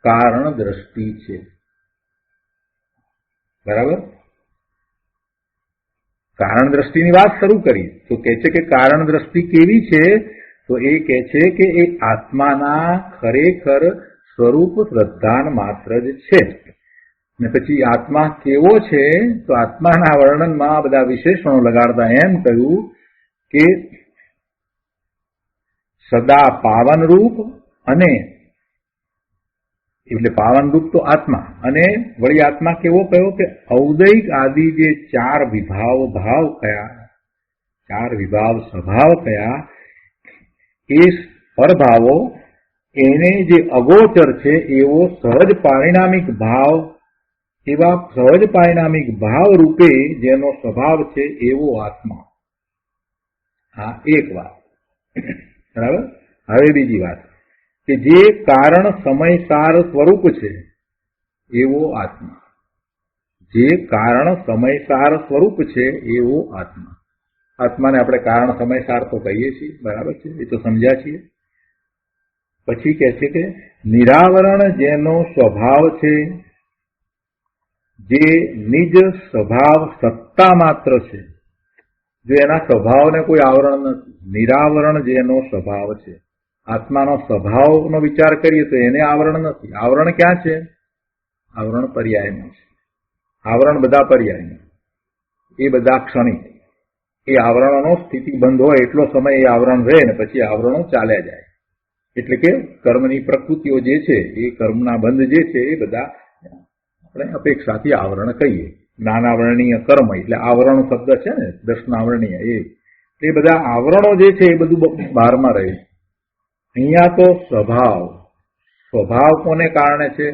કારણ દ્રષ્ટિ છે. બરાબર? કારણ દ્રષ્ટિની વાત શરૂ કરી તો કહે છે કે કારણ દ્રષ્ટિ કેવી છે? તો એ કહે છે કે એ આત્માના ખરેખર સ્વરૂપ શ્રદ્ધાન માત્ર જ છે. ને પછી આત્મા કેવો છે? તો આત્માના વર્ણનમાં બધા વિશેષણો લગાડતા એમ કહ્યું કે સદા પાવન રૂપ, અને એટલે પાવન રૂપ તો આત્મા, અને વળી આત્મા કેવો કયો કે ઔદૈક આદિ જે ચાર વિભાવ ભાવ કયા, ચાર વિભાવ સ્વભાવ કયા, એ પરભાવો એને જે અગોચર છે એવો સહજ પારિણામિક ભાવ, એવા સહજ પારિણામિક ભાવ રૂપે જેનો સ્વભાવ છે એવો આત્મા. હા, એક વાત. બરાબર? હવે બીજી વાત કે જે કારણ સમયસાર સ્વરૂપ છે એવો આત્મા, જે કારણ સમયસાર સ્વરૂપ છે એવો આત્મા. આત્માને આપણે કારણ સમયસાર તો કહીએ છીએ, બરાબર છે, એ તો સમજ્યા છીએ. પછી કહે છે કે નિરાવરણ જેનો સ્વભાવ છે, જે નિજ સ્વભાવ સત્તા માત્ર છે, જો એના સ્વભાવને કોઈ આવરણ નથી, નિરાવરણ જેનો સ્વભાવ છે. આત્માનો સ્વભાવનો વિચાર કરીએ તો એને આવરણ નથી. આવરણ ક્યાં છે? આવરણ પર્યાયમાં છે. આવરણ બધા પર્યાયમાં, એ બધા ક્ષણિક. એ આવરણોનો સ્થિતિબંધ હોય એટલો સમય એ આવરણ રહે ને પછી આવરણો ચાલ્યા જાય. એટલે કે કર્મની પ્રકૃતિઓ જે છે, એ કર્મના બંધ જે છે, એ બધા આપણે અપેક્ષાથી આવરણ કહીએ. જ્ઞાનાવરણીય કર્મ એટલે આવરણ શબ્દ છે ને, દર્શનાવરણીય, એ બધા આવરણો જે છે એ બધું બહારમાં રહે. અહીંયા તો સ્વભાવ, સ્વભાવ કોને કારણે છે?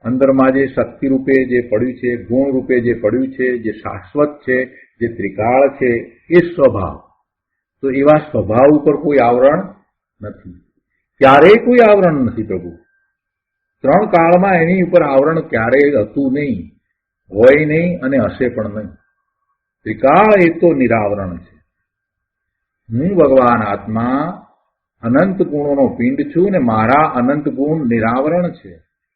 અંદરમાં જે શક્તિ રૂપે જે પડ્યું છે, ગુણ રૂપે જે પડ્યું છે, જે શાશ્વત છે, જે ત્રિકાળ છે, એ સ્વભાવ. તો એવા સ્વભાવ ઉપર કોઈ આવરણ નથી, ક્યારેય કોઈ આવરણ નથી પ્રભુ. ત્રણ કાળમાં એની ઉપર આવરણ ક્યારેય હતું નહીં, હોય નહીં અને હશે પણ નહીં. ત્રિકાળ એ તો નિરાવરણ છે. હું ભગવાન આત્મા અનંત ગુણોનો પિંડ છું ને મારા અનંત ગુણ નિરાવરણ છે,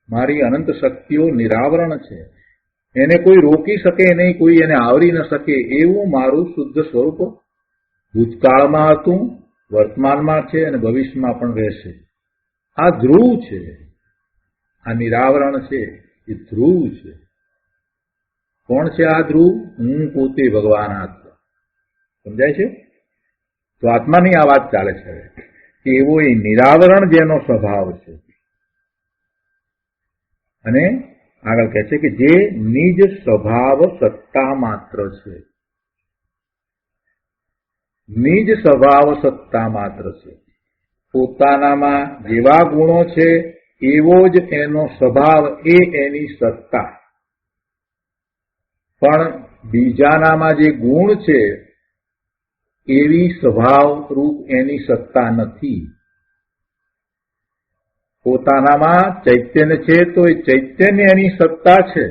મારી અનંત શક્તિઓ નિરાવરણ છે. એને કોઈ રોકી શકે નહીં, કોઈ એને આવરી ન શકે એવું મારું શુદ્ધ સ્વરૂપ ભૂતકાળમાં હતું, વર્તમાનમાં છે અને ભવિષ્યમાં પણ રહેશે. આ ધ્રુવ છે, આ નિરાવરણ છે, એ ધ્રુવ છે. કોણ છે આ ધ્રુવ? હું પોતે ભગવાન આત્મા. સમજાય છે? તો તો આત્માની આ વાત ચાલે છે કે એવો એ નિરાવરણ જેનો સ્વભાવ છે, અને આગળ કહે છે કે જે નિજ સ્વભાવ સત્તા માત્ર છે, નિજ સ્વભાવ સત્તા માત્ર છે. પોતાનામાં જેવા ગુણો છે એવો જ એનો સ્વભાવ, એ એની સત્તા. પણ બીજાનામાં જે ગુણ છે એવી સ્વભાવ રૂપ એની સત્તા નથી. પોતાનામાં ચૈતન્ય છે તો એ ચૈતન્ય એની સત્તા છે,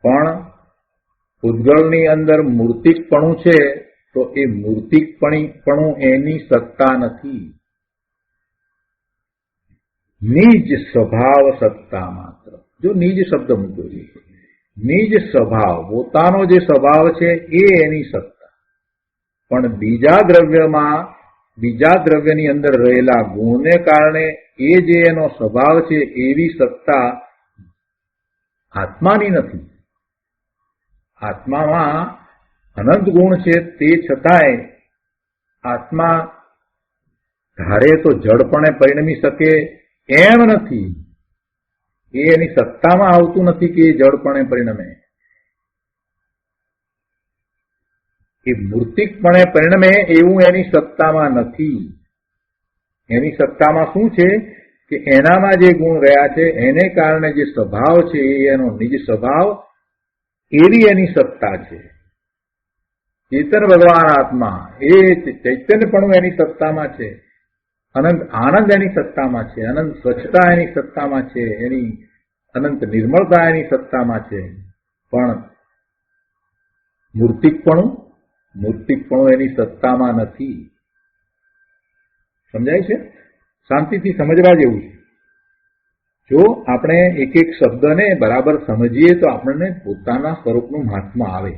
પણ પૂતગળની અંદર મૂર્તિકપણું છે તો એ મૂર્તિકપણું એની સત્તા નથી. નિજ સ્વભાવ સત્તા માત્ર. જો નિજ શબ્દ મૂક્યો છે, નિજ સ્વભાવ, પોતાનો જે સ્વભાવ છે એ એની સત્તા, પણ બીજા દ્રવ્યની અંદર રહેલા ગુણને કારણે એ જે એનો સ્વભાવ છે એવી સત્તા આત્માની નથી. આત્મામાં અનંત ગુણ છે, તે છતાંય આત્મા ધારે તો જડપણે પરિણમી શકે એમ નથી. એ એની સત્તામાં આવતું નથી કે એ જડપણે પરિણમે. એ મૂર્તિકપણે પરિણમે એવું એની સત્તામાં નથી. એની સત્તામાં શું છે કે એનામાં જે ગુણ રહ્યા છે એને કારણે જે સ્વભાવ છે એ એનો નિજ સ્વભાવ, એવી એની સત્તા છે. ચેતન ભગવાન આત્મા એ ચૈતન્યપણું એની સત્તામાં છે, અનંત આનંદ એની સત્તામાં છે, અનંત સ્વચ્છતા એની સત્તામાં છે, એની અનંત નિર્મળતા એની સત્તામાં છે. પણ મૂર્તિકપણું એની સત્તામાં નથી. સમજાય છે? શાંતિથી સમજવા જેવું છે. જો આપણે એક એક શબ્દને બરાબર સમજીએ તો આપણને પોતાના સ્વરૂપનું મહાત્મા આવે.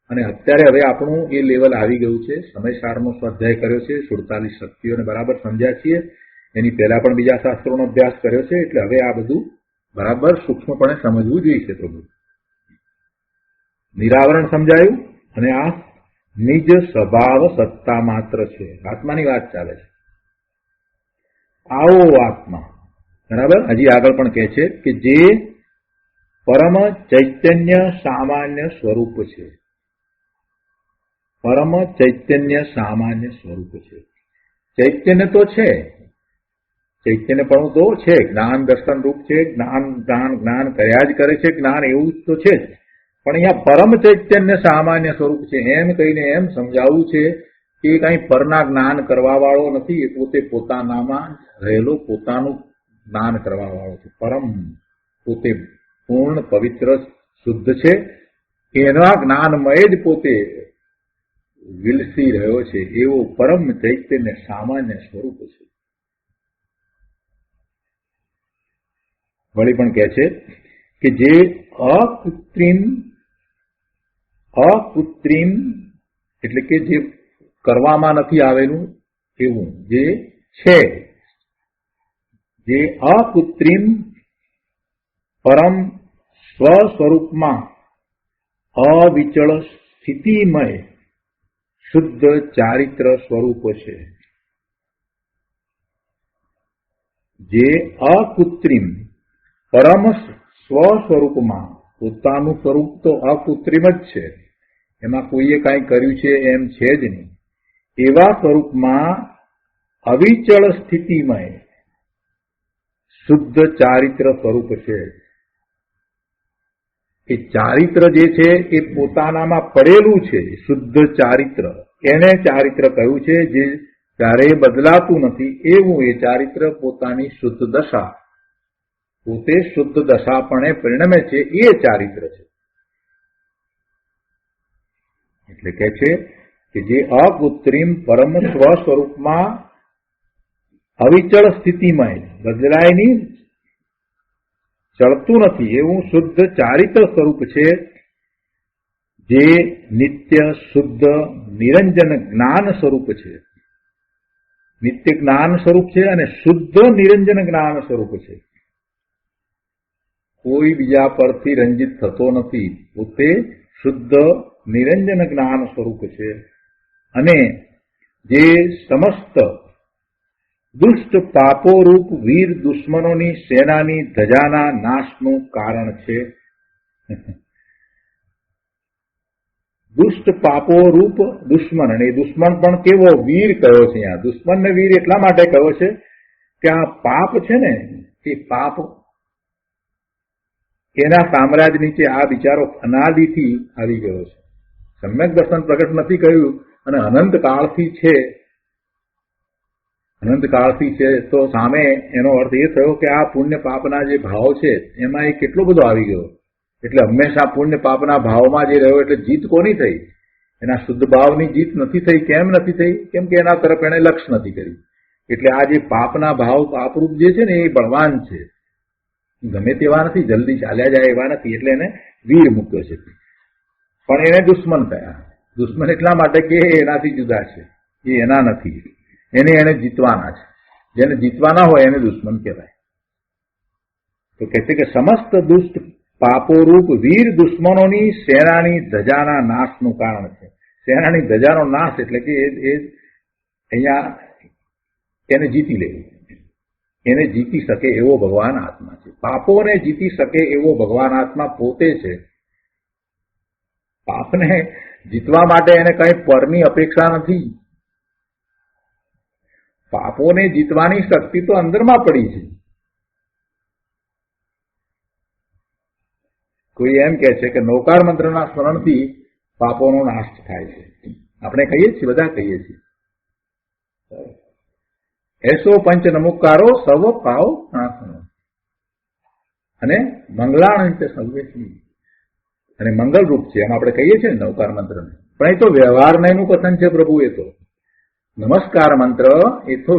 અને અત્યારે હવે આપણું એ લેવલ આવી ગયું છે. સમયસારનો સ્વાધ્યાય કર્યો છે, 47 શક્તિઓને બરાબર સમજ્યા છીએ. એની પહેલા પણ બીજા શાસ્ત્રોનો અભ્યાસ કર્યો છે, એટલે હવે આ બધું બરાબર સૂક્ષ્મપણે સમજવું જોઈએ. પ્રભુ નિરાવરણ સમજાયું, અને આ નિજ સ્વભાવ સત્તા માત્ર છે. આત્માની વાત ચાલે છે. આવો આત્મા, બરાબર. હજી આગળ પણ કહે છે કે જે પરમ ચૈતન્ય સામાન્ય સ્વરૂપ છે. પરમ ચૈતન્ય સામાન્ય સ્વરૂપ છે. ચૈતન્ય તો છે, ચૈતન્યપણું તો છે, જ્ઞાન દર્શન રૂપ છે. જ્ઞાન કર્યા જ કરે છે, જ્ઞાન એવું તો છે જ. પણ અહીંયા પરમ ચૈતન્ય સામાન્ય સ્વરૂપ છે એમ કહીને એમ સમજાવવું છે કે કઈ પરના જ્ઞાન કરવા વાળો નથી. એ પોતે પોતાનામાં રહેલો પોતાનું જ્ઞાન કરવા વાળો છે. પરમ પોતે પૂર્ણ પવિત્ર શુદ્ધ છે. એના જ્ઞાનમય જ પોતે વિલસી રહ્યો છે. એવો પરમ ચૈતન્ય સામાન્ય સ્વરૂપ છે. વળી પણ કહે છે કે જે અકૃત્રિમ એટલે કે જે કરવામાં નથી આવેલું એવું જે છે, જે અકૃત્રિમ પરમ સ્વસ્વરૂપમાં અવિચળ સ્થિતિમય શુદ્ધ ચારિત્ર સ્વરૂપ છે. જે અકૃત્રિમ પરમ સ્વસ્વરૂપમાં, પોતાનું સ્વરૂપ તો અકૃત્રિમ જ છે, એમાં કોઈએ કાંઈ કર્યું છે એમ છે જ નહીં. એવા સ્વરૂપમાં અવિચળ સ્થિતિમય શુદ્ધ ચારિત્ર સ્વરૂપ છે. એ ચારિત્ર જે છે એ પોતાનામાં પડેલું છે. શુદ્ધ ચારિત્ર, એને ચારિત્ર કહ્યું છે. જે ક્યારેય બદલાતું નથી એવું એ ચારિત્ર પોતાની શુદ્ધ દશા, પોતે શુદ્ધ દશાપણે પરિણમે છે, એ ચારિત્ર છે. એટલે કે છે કે જે અકૃત્રિમ પરમ સ્વ સ્વરૂપમાં અવિચળ સ્થિતિમય, બદલાય નહીં, ચડતું નથી એવું શુદ્ધ ચારિત્ર સ્વરૂપ છે. જે નિત્ય શુદ્ધ નિરંજન જ્ઞાન સ્વરૂપ છે. નિત્ય જ્ઞાન સ્વરૂપ છે અને શુદ્ધ નિરંજન જ્ઞાન સ્વરૂપ છે. કોઈ બીજા પરથી રંજિત થતો નથી. પોતે શુદ્ધ નિરંજન જ્ઞાન સ્વરૂપ છે. અને જે સમસ્ત દુષ્ટ પાપોરૂપ વીર દુશ્મનોની સેનાની ધજાના નાશનું કારણ છે. દુષ્ટ પાપોરૂપ દુશ્મન, અને દુશ્મન પણ કેવો વીર કયો છે. અહીંયા દુશ્મનને વીર એટલા માટે કયો છે કે આ પાપ છે ને, એ પાપ એના સામ્રાજ્ય નીચે આ બિચારો અનાદિથી આવી ગયો છે. સમ્યક દર્શન પ્રગટ નથી કહ્યું, અને અનંતકાળથી છે. અનંતકાળથી છે તો સામે એનો અર્થ એ થયો કે આ પુણ્ય પાપના જે ભાવ છે એમાં એ કેટલો બધો આવી ગયો. એટલે હંમેશા પુણ્ય પાપના ભાવમાં જે રહ્યો એટલે જીત કોની થઈ? એના શુદ્ધ ભાવની જીત નથી થઈ. કેમ નથી થઈ? કેમ કે એના તરફ એને લક્ષ્ય નથી કર્યું. એટલે આ જે પાપના ભાવ પાપરૂપ જે છે ને એ બળવાન છે, ગમે તેવા નથી, જલ્દી ચાલ્યા જાય એવા નથી. એટલે એને વીર મૂક્યો છે. પણ એને દુશ્મન કયા? દુશ્મન એટલા માટે કે એનાથી જુદા છે, એ એના નથી, એને જીતવાના છે. જેને જીતવાના હોય એને દુશ્મન કહેવાય. તો કહે છે કે સમસ્ત દુષ્ટ પાપોરૂપ વીર દુશ્મનોની સેનાની ધજાના નાશનું કારણ છે. સેનાની ધજાનો નાશ એટલે કે એ અહીંયા એને જીતી લેવું. એને જીતી શકે એવો ભગવાન આત્મા છે. પાપોને જીતી શકે એવો ભગવાન આત્મા પોતે છે. પાપને જીતવા માટે એને કઈ પરની અપેક્ષા નથી. પાપોને જીતવાની શક્તિ તો અંદરમાં પડી છે. કોઈ એમ કે છે કે નૌકાર મંત્રના સ્મરણથી પાપોનો નાશ થાય છે. આપણે કહીએ છીએ, બધા કહીએ છીએ, એસો પંચ નમુકારો સવ પાવ નાશનો અને મંગલાણ સર્વેશી, અને મંગલરૂપ છે એમ આપણે કહીએ છીએ નૌકાર મંત્રને. પણ એ તો વ્યવહારનું કથન છે પ્રભુ. એ તો નમસ્કાર મંત્ર એ તો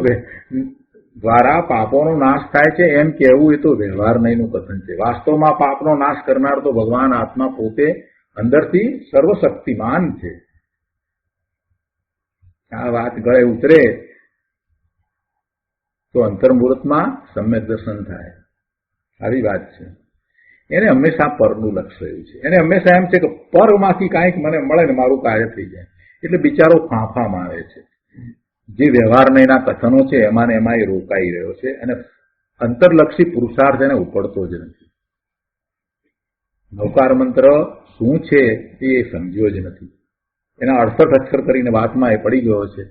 દ્વારા પાપોનો નાશ થાય છે એમ કહેવું એ તો વ્યવહારનું કથન છે. વાસ્તવમાં પાપનો નાશ કરનાર તો ભગવાન આત્મા પોતે અંદરથી સર્વશક્તિમાન છે. આ વાત ગળે ઉતરે તો અંતર્મુહૂર્તમાં સમ્યક દર્શન થાય. આવી વાત છે. એને હંમેશા પરનું લક્ષ્ય રહ્યું છે. એને હંમેશા એમ છે કે પરમાંથી કાંઈક મને મળે ને મારું કાર્ય થઈ જાય. એટલે બિચારો ફાંફામાં આવે છે. જે વ્યવહારના કથનો છે એમાં ને એમાં એ રોકાઈ રહ્યો છે, અને અંતરલક્ષી પુરુષાર્થ એને ઉપડતો જ નથી. નૌકાર મંત્ર શું છે એ સમજ્યો જ નથી. એના 68 અક્ષર કરીને વાતમાં એ પડી ગયો છે.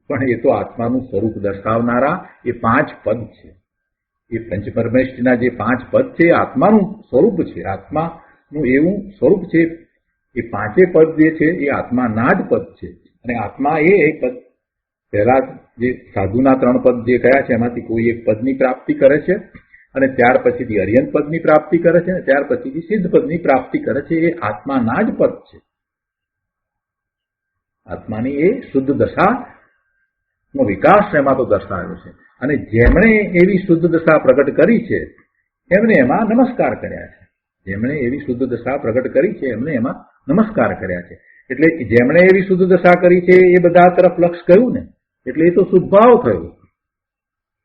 પણ એ તો આત્માનું સ્વરૂપ દર્શાવનારા એ 5 પદ છે. એ પંચપરમેષ્ઠના જે 5 પદ છે એ આત્માનું સ્વરૂપ છે. આત્માનું એવું સ્વરૂપ છે. એ 5 પદ જે છે એ આત્માના જ પદ છે. અને આત્મા એ એક પદ, પહેલા જે સાધુના 3 પદ જે કયા છે એમાંથી કોઈ એક પદની પ્રાપ્તિ કરે છે, અને ત્યાર પછીથી અર્યંત પદની પ્રાપ્તિ કરે છે, અને ત્યાર પછીથી સિદ્ધ પદની પ્રાપ્તિ કરે છે. એ આત્માના જ પદ છે. આત્માની એ શુદ્ધ દશાનો વિકાસ એમાં તો દર્શાવ્યો છે. અને જેમણે એવી શુદ્ધ દશા પ્રગટ કરી છે એમને એમાં નમસ્કાર કર્યા છે. જેમણે એવી શુદ્ધ દશા પ્રગટ કરી છે એમને એમાં નમસ્કાર કર્યા છે. એટલે જેમણે એવી શુદ્ધ દશા કરી છે એ બધા તરફ લક્ષ કર્યું ને, એટલે એ તો શુભભાવ થયો.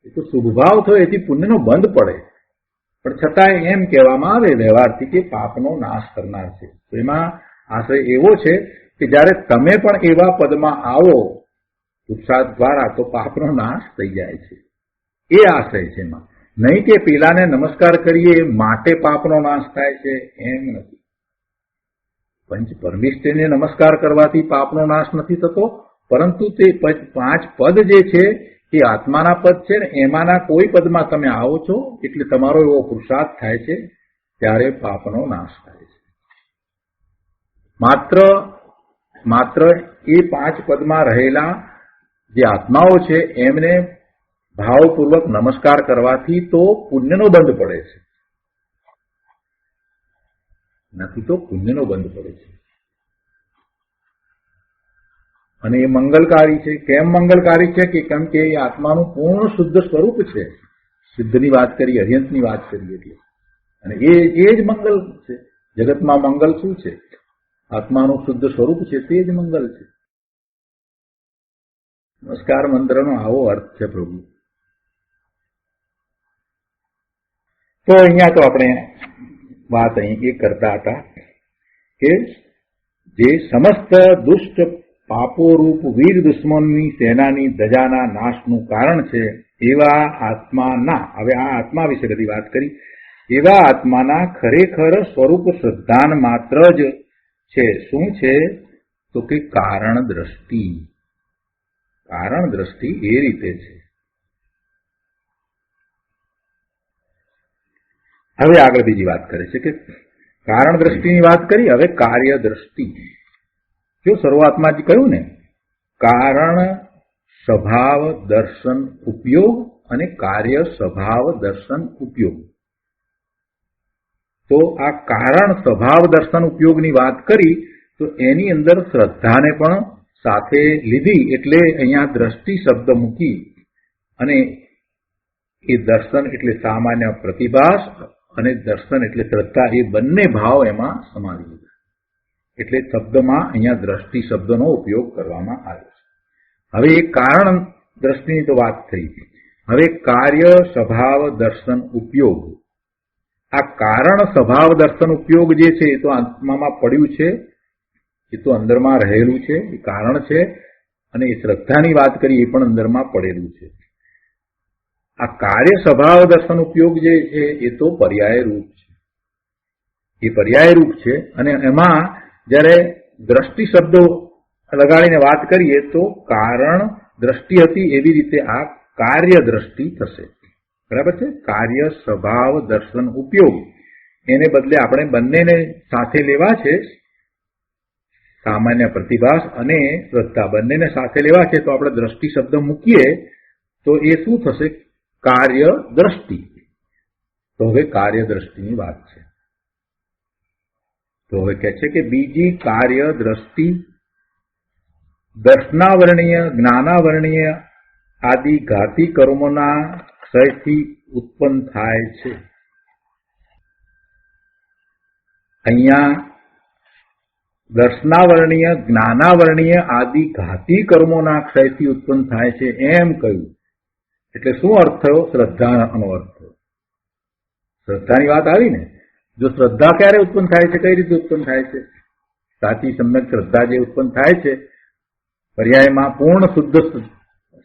એ તો શુભભાવ થયો, એથી પુણ્યનો બંધ પડે. પણ છતાંય એમ કહેવામાં આવે વ્યવહારથી કે પાપનો નાશ કરનાર છે. તો એમાં આશય એવો છે કે જ્યારે તમે પણ એવા પદમાં આવો પુરુષાર્થ દ્વારા તો પાપનો નાશ થઈ જાય છે. એ આશય છે એમાં. નહીં કે પેલાને નમસ્કાર કરીએ માટે પાપનો નાશ થાય છે, એમ નથી. પંચ પરમેષ્ઠને નમસ્કાર કરવાથી પાપનો નાશ નથી થતો, પરંતુ તે 5 પદ જે છે એ આત્માના પદ છે ને, એમાંના કોઈ પદમાં તમે આવો છો એટલે તમારો એવો પુરુષાર્થ થાય છે, ત્યારે પાપનો નાશ થાય છે. માત્ર એ 5 પદમાં રહેલા જે આત્માઓ છે એમને ભાવપૂર્વક નમસ્કાર કરવાથી તો પુણ્યનો બંધ પડે છે, નથી તો પુણ્યનો બંધ પડે છે. અને એ મંગલકારી છે. કેમ મંગલકારી છે? કે કેમ કે એ આત્માનું પૂર્ણ શુદ્ધ સ્વરૂપ છે. સિદ્ધની વાત કરી, અર્યંતની વાત કરી એટલે. અને એ જ મંગલ છે. જગતમાં મંગલ શું છે? આત્માનું શુદ્ધ સ્વરૂપ છે, તે જ મંગલ છે. નમસ્કાર મંત્રનો આવો અર્થ છે પ્રભુ. તો અહીંયા તો આપણે વાત અહીં એ કરતા હતા કે જે સમસ્ત દુષ્ટ પાપોરૂપ વીર દુશ્મનની સેનાની ધજાના નાશનું કારણ છે એવા આત્માના, હવે આ આત્મા વિશે બધી વાત કરી, એવા આત્માના ખરેખર સ્વરૂપ શ્રદ્ધાન માત્ર જ છે. શું છે? તો કે કારણ દ્રષ્ટિ. કારણ દ્રષ્ટિ એ રીતે છે. હવે આગળ બીજી વાત કરે છે કે કારણ દ્રષ્ટિની વાત કરી, હવે કાર્ય દ્રષ્ટિ. જો શરૂઆતમાં જ કહ્યું ને, કારણ સ્વભાવ દર્શન ઉપયોગ અને કાર્ય સ્વભાવ દર્શન ઉપયોગ. તો આ કારણ સ્વભાવ દર્શન ઉપયોગની વાત કરી તો એની અંદર શ્રદ્ધાને પણ સાથે લીધી, એટલે અહીંયા દ્રષ્ટિ શબ્દ મૂકી અને એ દર્શન એટલે સામાન્ય પ્રતિભાસ અને દર્શન એટલે શ્રદ્ધા, એ બંને ભાવ એમાં સમાવી દીધા. એટલે શબ્દમાં અહીંયા દ્રષ્ટિ શબ્દનો ઉપયોગ કરવામાં આવ્યો છે. હવે એ કારણ દ્રષ્ટિની તો વાત થઈ. હવે કાર્ય સ્વભાવ દર્શન ઉપયોગ. આ કારણ સ્વભાવ દર્શન ઉપયોગ જે છે એ તો આત્મામાં પડ્યું છે, એ તો અંદરમાં રહેલું છે, એ કારણ છે. અને એ શ્રદ્ધાની વાત કરી એ પણ અંદરમાં પડેલું છે. આ કાર્ય સ્વભાવ દર્શન ઉપયોગ જે છે એ તો પર્યાય રૂપ છે. એ પર્યાય રૂપ છે અને એમાં જ્યારે દ્રષ્ટિ શબ્દો લગાડીને વાત કરીએ તો કારણ દ્રષ્ટિ હતી એવી રીતે આ કાર્ય દ્રષ્ટિ થશે. બરાબર છે? કાર્ય સ્વભાવ દર્શન ઉપયોગ એને બદલે આપણે બંનેને સાથે લેવા છે. સામાન્ય પ્રતિભાસ અને શ્રદ્ધા બંનેને સાથે લેવા છે. તો આપણે દ્રષ્ટિ શબ્દ મૂકીએ તો એ શું થશે? કાર્ય દ્રષ્ટિ. તો હવે કાર્ય દ્રષ્ટિની વાત છે. તો હવે કહે છે કે બીજી કાર્ય દ્રષ્ટિ દર્શનાવરણીય જ્ઞાનાવરણીય આદિ ઘાતી કર્મોના ક્ષયથી ઉત્પન્ન થાય છે. અહીંયા દર્શનાવરણીય જ્ઞાનાવરણીય આદિ ઘાતી કર્મોના ક્ષયથી ઉત્પન્ન થાય છે એમ કહ્યું. એટલે શું અર્થ થયો? શ્રદ્ધાનો અર્થ થયો. શ્રદ્ધાની વાત આવી ને. જો શ્રદ્ધા ક્યારે ઉત્પન્ન થાય છે, કઈ રીતે ઉત્પન્ન થાય છે? સાચી સમ્યક શ્રદ્ધા જે ઉત્પન્ન થાય છે પર્યાયમાં પૂર્ણ શુદ્ધ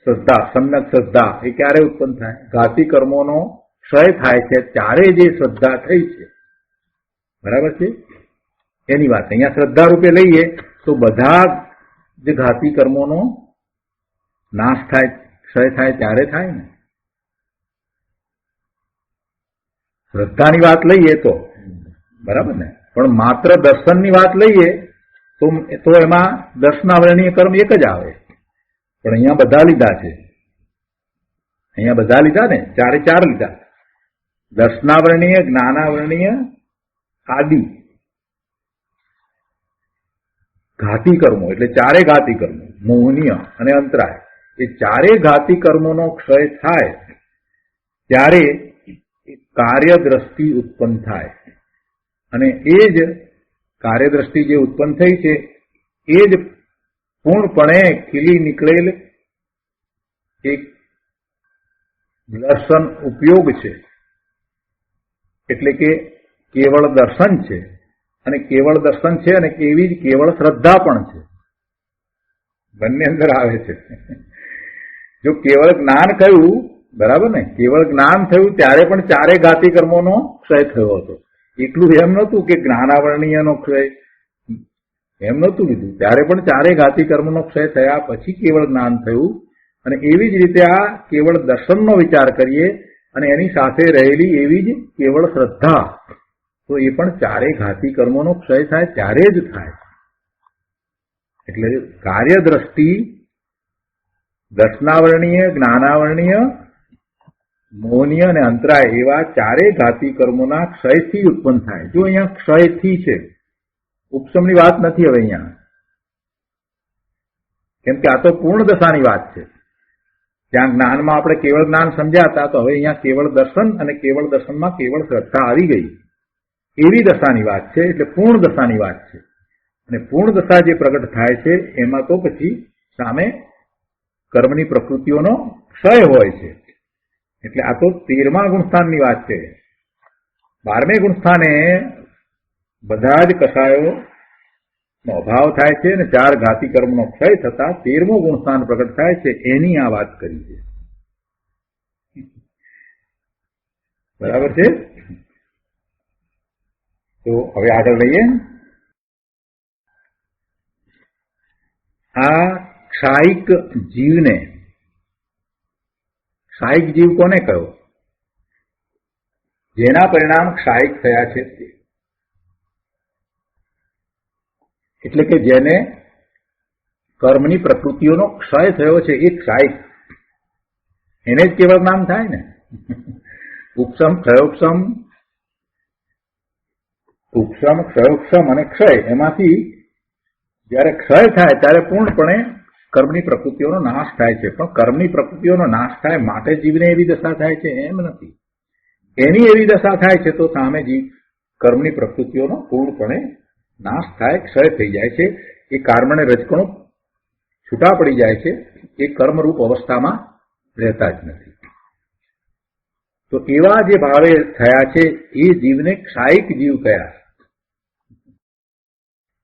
શ્રદ્ધા, સમ્યક શ્રદ્ધા, એ ક્યારે ઉત્પન્ન થાય? ઘાતી કર્મોનો ક્ષય થાય છે ત્યારે જે શ્રદ્ધા થઈ છે. બરાબર છે? એની વાત અહીંયા શ્રદ્ધા રૂપે લઈએ તો બધા જે ઘાતી કર્મોનો નાશ થાય, ક્ષય થાય ત્યારે થાય ને. શ્રદ્ધાની વાત લઈએ તો બરાબર ને. પણ માત્ર દર્શનની વાત લઈએ તો એમાં દર્શનાવરણીય કર્મ એક જ આવે. પણ અહીંયા બધા લીધા છે. અહીંયા બધા લીધા ને, ચારે ચાર લીધા. દર્શનાવરણીય જ્ઞાનાવરણીય આદિ ઘાતી કર્મો, એટલે ચારે ઘાતી કર્મો, મોહનીય અને અંતરાય, એ ચારે ઘાતી કર્મોનો ક્ષય થાય ત્યારે કાર્યદ્રષ્ટિ ઉત્પન્ન થાય. અને એ જ કાર્યદ્રષ્ટિ જે ઉત્પન્ન થઈ છે એ જ પૂર્ણપણે ખીલી નીકળેલ એક દર્શન ઉપયોગ છે. એટલે કે કેવળ દર્શન છે, અને કેવળ દર્શન છે અને એવી જ કેવળ શ્રદ્ધા પણ છે. બંને અંદર આવે છે. જો કેવળ જ્ઞાન કહ્યું, બરાબર ને, કેવળ જ્ઞાન થયું ત્યારે પણ ચારે ઘાતી કર્મોનો ક્ષય થયો હતો. એટલું એમ નહોતું કે જ્ઞાનાવરણીયનો ક્ષય, એમ નહોતું લીધું. ત્યારે પણ ચારે ઘાતી કર્મનો ક્ષય થયા પછી કેવળ જ્ઞાન થયું. અને એવી જ રીતે આ કેવળ દર્શનનો વિચાર કરીએ અને એની સાથે રહેલી એવી જ કેવળ શ્રદ્ધા, તો એ પણ ચારે ઘાતી કર્મોનો ક્ષય થાય ત્યારે જ થાય. એટલે કાર્ય દ્રષ્ટિ દર્શનાવરણીય, જ્ઞાનાવરણીય, મોહનીય અને અંતરાય એવા ચારે ઘાતી કર્મોના ક્ષયથી ઉત્પન્ન થાય. જો અહીંયા ક્ષયથી છે, ઉપશમની વાત નથી હવે અહીંયા, કેમ કે આ તો પૂર્ણ દશાની વાત છે. ત્યાં જ્ઞાનમાં આપણે કેવળ જ્ઞાન સમજ્યા હતા, તો હવે અહીંયા કેવળ દર્શન અને કેવળ દર્શનમાં કેવળ શ્રદ્ધા આવી ગઈ, એવી દશાની વાત છે. એટલે પૂર્ણ દશાની વાત છે. અને પૂર્ણ દશા જે પ્રગટ થાય છે એમાં તો પછી સામે કર્મની પ્રકૃતિઓનો ક્ષય હોય છે. એટલે આ તો 13મા ગુણસ્થાનની વાત છે. 12મે ગુણસ્થાને બધા જ કસાયો અભાવ થાય છે અને 4 ઘાતી કર્મનો ક્ષય થતા 13મો ગુણસ્થાન પ્રગટ થાય છે, એની આ વાત કરી છે. બરાબર છે? તો હવે આગળ લઈએ. આ ક્ષાયિક જીવને, ક્ષાયિક જીવ કોને કહ્યો? જેના પરિણામ ક્ષાયિક થયા છે તે. એટલે કે જેને કર્મની પ્રકૃતિઓનો ક્ષય થયો છે એ ક્ષાયિક, એને જ કેવળ નામ થાય ને. ઉપસમ, ક્ષયોપસમ, ઉપસમ, ક્ષયોપસમ અને ક્ષય, એમાંથી જયારે ક્ષય થાય ત્યારે પૂર્ણપણે કર્મની પ્રકૃતિઓનો નાશ થાય છે. પણ કર્મની પ્રકૃતિઓનો નાશ થાય માટે જીવને એવી દશા થાય છે એમ નથી. એની એવી દશા થાય છે તો સામે જીવ કર્મની પ્રકૃતિઓનો પૂર્ણપણે નાશ થાય, ક્ષય થઈ જાય છે. એ કર્મને રજકણો છૂટા પડી જાય છે, એ કર્મરૂપ અવસ્થામાં રહેતા જ નથી. તો એવા જે ભાવે થયા છે એ જીવને ક્ષાયિક જીવ કયા.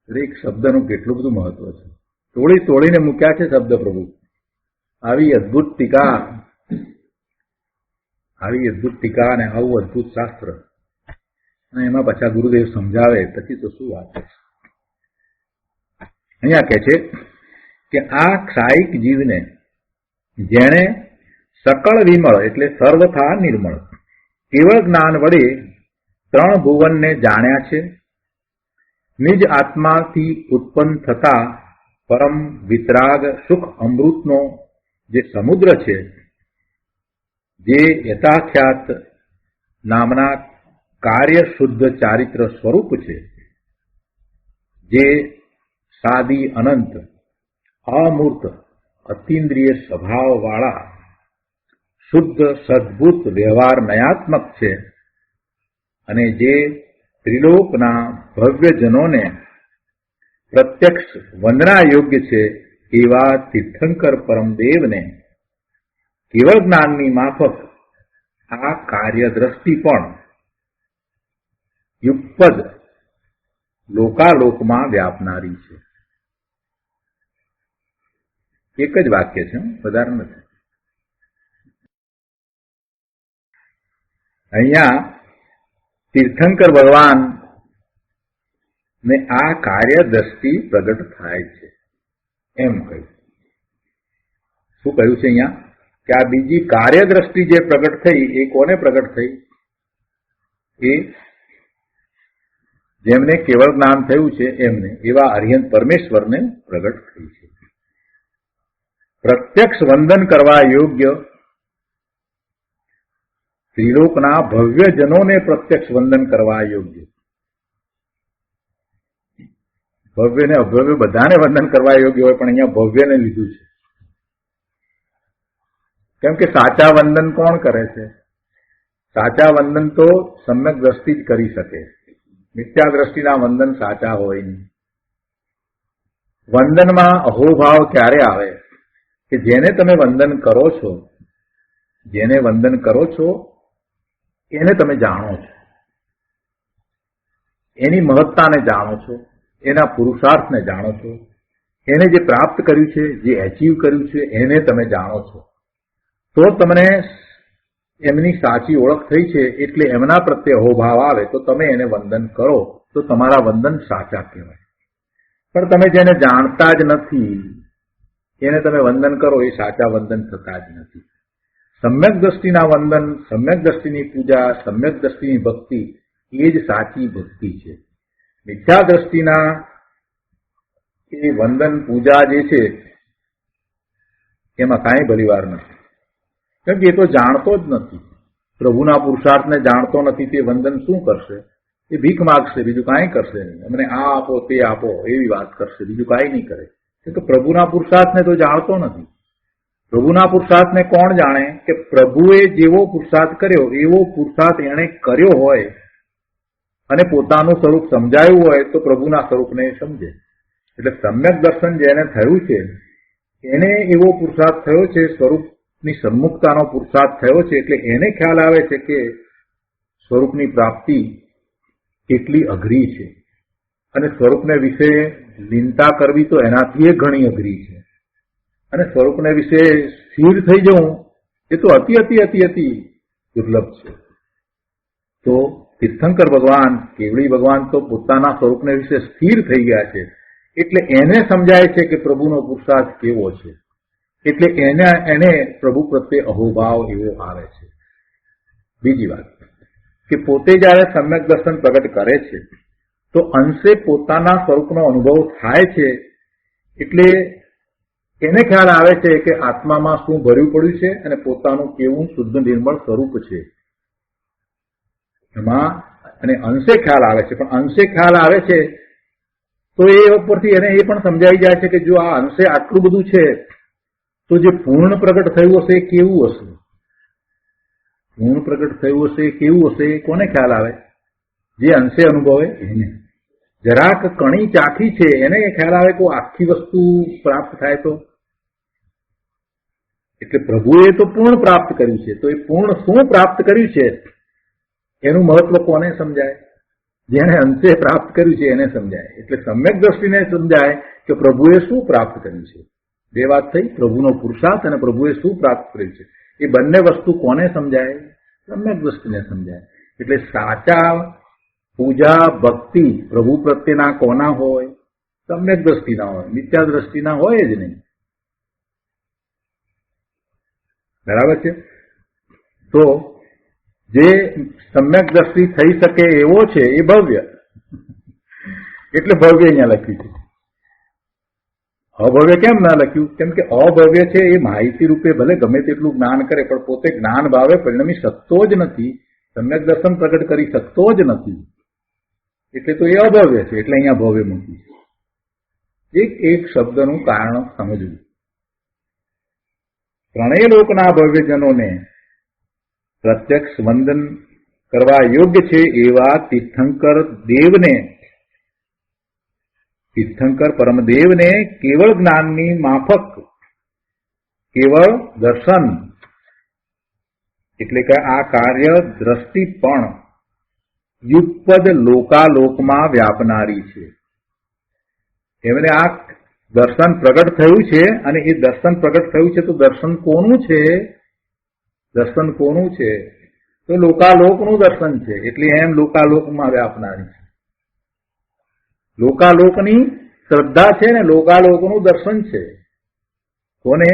દરેક શબ્દનું કેટલું બધું મહત્વ છે. તોડી તોડીને મૂક્યા છે શબ્દ પ્રભુ. આવી અદભુત ટીકા, આવી અદભુત ટીકા અને આવું અદભુત શાસ્ત્ર, અને એમાં પાછા ગુરુદેવ સમજાવે પછી તો શું વાત છે. અહીંયા કહે છે કે આ ક્ષાયિક જીવને જેણે સકળ વિમળ એટલે સર્વથા નિર્મળ કેવળ જ્ઞાન વડે 3 ભુવનને જાણ્યા છે, નિજ આત્માથી ઉત્પન્ન થતા પરમ વિતરાગ સુખ અમૃતનો જે સમુદ્ર છે, જે યથાખ્યાત નામના કાર્ય શુદ્ધ ચારિત્ર સ્વરૂપ છે, જે સાદી અનંત અમૂર્ત અતિન્દ્રિય સ્વભાવ વાળા શુદ્ધ સદભૂત વ્યવહાર નયાત્મક છે, અને જે ત્રિલોકના ભવ્યજનોને પ્રત્યક્ષ વંદના યોગ્ય છે, એવા તીર્થંકર પરમદેવને કેવળ જ્ઞાનની માફક આ કાર્ય દ્રષ્ટિ પણ યુગપદ લોકાલોકમાં વ્યાપનારી છે. એક જ વાક્ય છે, વધારે નથી. અહીંયા તીર્થંકર ભગવાન ને આ કાર્ય દ્રષ્ટિ પ્રગટ થાય છે એમ કહ્યું. શું કહ્યું છે અહીંયા? કે આ બીજી કાર્ય દ્રષ્ટિ જે પ્રગટ થઈ એ કોને પ્રગટ થઈ? એ જેમને કેવળ જ્ઞાન થયું છે એમને, એવા અરિહંત પરમેશ્વરને પ્રગટ થઈ છે. પ્રત્યક્ષ વંદન કરવા યોગ્ય ત્રિલોકના ભવ્યજનોને પ્રત્યક્ષ વંદન કરવા યોગ્ય. ભવ્ય ને અભવ્ય બધાને વંદન કરવા યોગ્ય હોય, પણ અહીંયા ભવ્યને લીધું છે. કેમ કે સાચા વંદન કોણ કરે છે? સાચા વંદન તો સમ્યક દ્રષ્ટિ જ કરી શકે. મિથ્યા દ્રષ્ટિના વંદન સાચા હોય નહીં. વંદનમાં અહોભાવ ક્યારે આવે? કે જેને તમે વંદન કરો છો, જેને વંદન કરો છો એને તમે જાણો છો, એની મહત્તાને જાણો છો, એના પુરુષાર્થને જાણો છો, એને જે પ્રાપ્ત કર્યું છે, જે એચીવ કર્યું છે એને તમે જાણો છો. તો તમને એમની સાચી ઓળખ થઈ છે, એટલે એમના પ્રત્યે અહોભાવ આવે તો તમે એને વંદન કરો તો તમારા વંદન સાચા કહેવાય. પણ તમે જેને જાણતા જ નથી એને તમે વંદન કરો એ સાચા વંદન થતા જ નથી. સમ્યક દ્રષ્ટિના વંદન, સમ્યક દ્રષ્ટિની પૂજા, સમ્યક દ્રષ્ટિની ભક્તિ એ જ સાચી ભક્તિ છે. મિથ્યા દ્રષ્ટિના એ વંદન પૂજા જે છે એમાં કાંઈ ભલીવાર નથી. કેમ કે એ તો જાણતો જ નથી, પ્રભુના પુરુષાર્થને જાણતો નથી. તે વંદન શું કરશે? એ ભીખ માગશે, બીજું કાંઈ કરશે નહીં. અમને આ આપો તે આપો એવી વાત કરશે, બીજું કાંઈ નહીં કરે. કે પ્રભુના પુરુષાર્થને તો જાણતો નથી. પ્રભુના પુરુષાર્થને કોણ જાણે? કે પ્રભુએ જેવો પુરુષાર્થ કર્યો એવો પુરુષાર્થ એણે કર્યો હોય અને પોતાનું સ્વરૂપ સમજાયું હોય તો પ્રભુના સ્વરૂપને સમજે. એટલે સમ્યક દર્શન જેને થયું છે એને એવો પુરુષાર્થ થયો છે, સ્વરૂપની સન્મુખતાનો પુરુષાર્થ થયો છે. એટલે એને ખ્યાલ આવે છે કે સ્વરૂપની પ્રાપ્તિ કેટલી અઘરી છે. અને સ્વરૂપને વિશે લીનતા કરવી તો એનાથી ઘણી અઘરી છે. અને સ્વરૂપને વિશે સ્થિર થઈ જવું એ તો અતિ અતિ અતિ અતિ દુર્લભ છે. તો તીર્થંકર ભગવાન, કેવડી ભગવાન તો પોતાના સ્વરૂપને વિશે સ્થિર થઈ ગયા છે. એટલે એને સમજાય છે કે પ્રભુનો પુરુષાર્થ કેવો છે. એટલે એને પ્રભુ પ્રત્યે અહોભાવ એવો આવે છે. બીજી વાત કે પોતે જયારે સમ્યક દર્શન પ્રગટ કરે છે તો અંશે પોતાના સ્વરૂપનો અનુભવ થાય છે. એટલે એને ખ્યાલ આવે છે કે આત્મામાં શું ભર્યું પડ્યું છે અને પોતાનું કેવું શુદ્ધ નિર્મળ સ્વરૂપ છે એમાં. અને અંશે ખ્યાલ આવે છે, પણ અંશે ખ્યાલ આવે છે તો એ ઉપરથી એને એ પણ સમજાઈ જાય છે કે જો આ અંશે આટલું બધું છે તો જે પૂર્ણ પ્રગટ થયું હશે એ કેવું હશે. પૂર્ણ પ્રગટ થયું હશે એ કેવું હશે એ કોને ખ્યાલ આવે? જે અંશે અનુભવે એને. જરાક કણી ચાખી છે એને ખ્યાલ આવે કે આખી વસ્તુ પ્રાપ્ત થાય તો. એટલે પ્રભુએ તો પૂર્ણ પ્રાપ્ત કર્યું છે, તો એ પૂર્ણ શું પ્રાપ્ત કર્યું છે એનું મહત્વ કોને સમજાય? જેને અંશે પ્રાપ્ત કર્યું છે એને સમજાય. એટલે સમ્યક દ્રષ્ટિને સમજાય કે પ્રભુએ શું પ્રાપ્ત કર્યું છે. બે વાત થઈ, પ્રભુનો પુરુષાર્થ અને પ્રભુએ શું પ્રાપ્ત કર્યું છે. એ બંને વસ્તુ કોને સમજાય? સમ્યક દ્રષ્ટિને સમજાય. એટલે સાચા પૂજા ભક્તિ પ્રભુ પ્રત્યેના કોના હોય? સમ્યક દ્રષ્ટિના હોય, મિથ્યા દ્રષ્ટિના હોય જ નહીં. બરાબર છે? તો જે સમ્યક દ્રષ્ટિ થઈ શકે એવો છે એ ભવ્ય. એટલે ભવ્ય અહીંયા લખ્યું છે. અભવ્ય કેમ ના લખ્યું? કેમ કે અભવ્ય છે એ માહિતી રૂપે ભલે ગમે તેટલું જ્ઞાન કરે પણ પોતે જ્ઞાન ભાવે પરિણમી શકતો જ નથી, સમ્યક દર્શન પ્રગટ કરી શકતો જ નથી. એટલે તો એ અભવ્ય છે. એટલે અહીંયા ભવ્ય મૂક્યું છે. એક એક શબ્દનું કારણ સમજવું. ત્રણેય લોકના ભવ્યજનોને પ્રત્યક્ષ વંદન કરવા યોગ્ય છે એવા તીર્થંકર દેવને, તીર્થંકર પરમદેવને કેવળ જ્ઞાનની માફક કેવળ દર્શન એટલે કે આ કાર્ય દ્રષ્ટિ પણ યુગપદ લોકાલોકમાં વ્યાપનારી છે. એમને આ દર્શન પ્રગટ થયું છે અને એ દર્શન પ્રગટ થયું છે તો દર્શન કોનું છે? દર્શન કોનું છે? તો લોકાલોકનું દર્શન છે. એટલે એમ લોકાલોકમાં વ્યાપનારી છે. લોકાલોકની શ્રદ્ધા છે ને લોકાલોકનું દર્શન છે. કોને?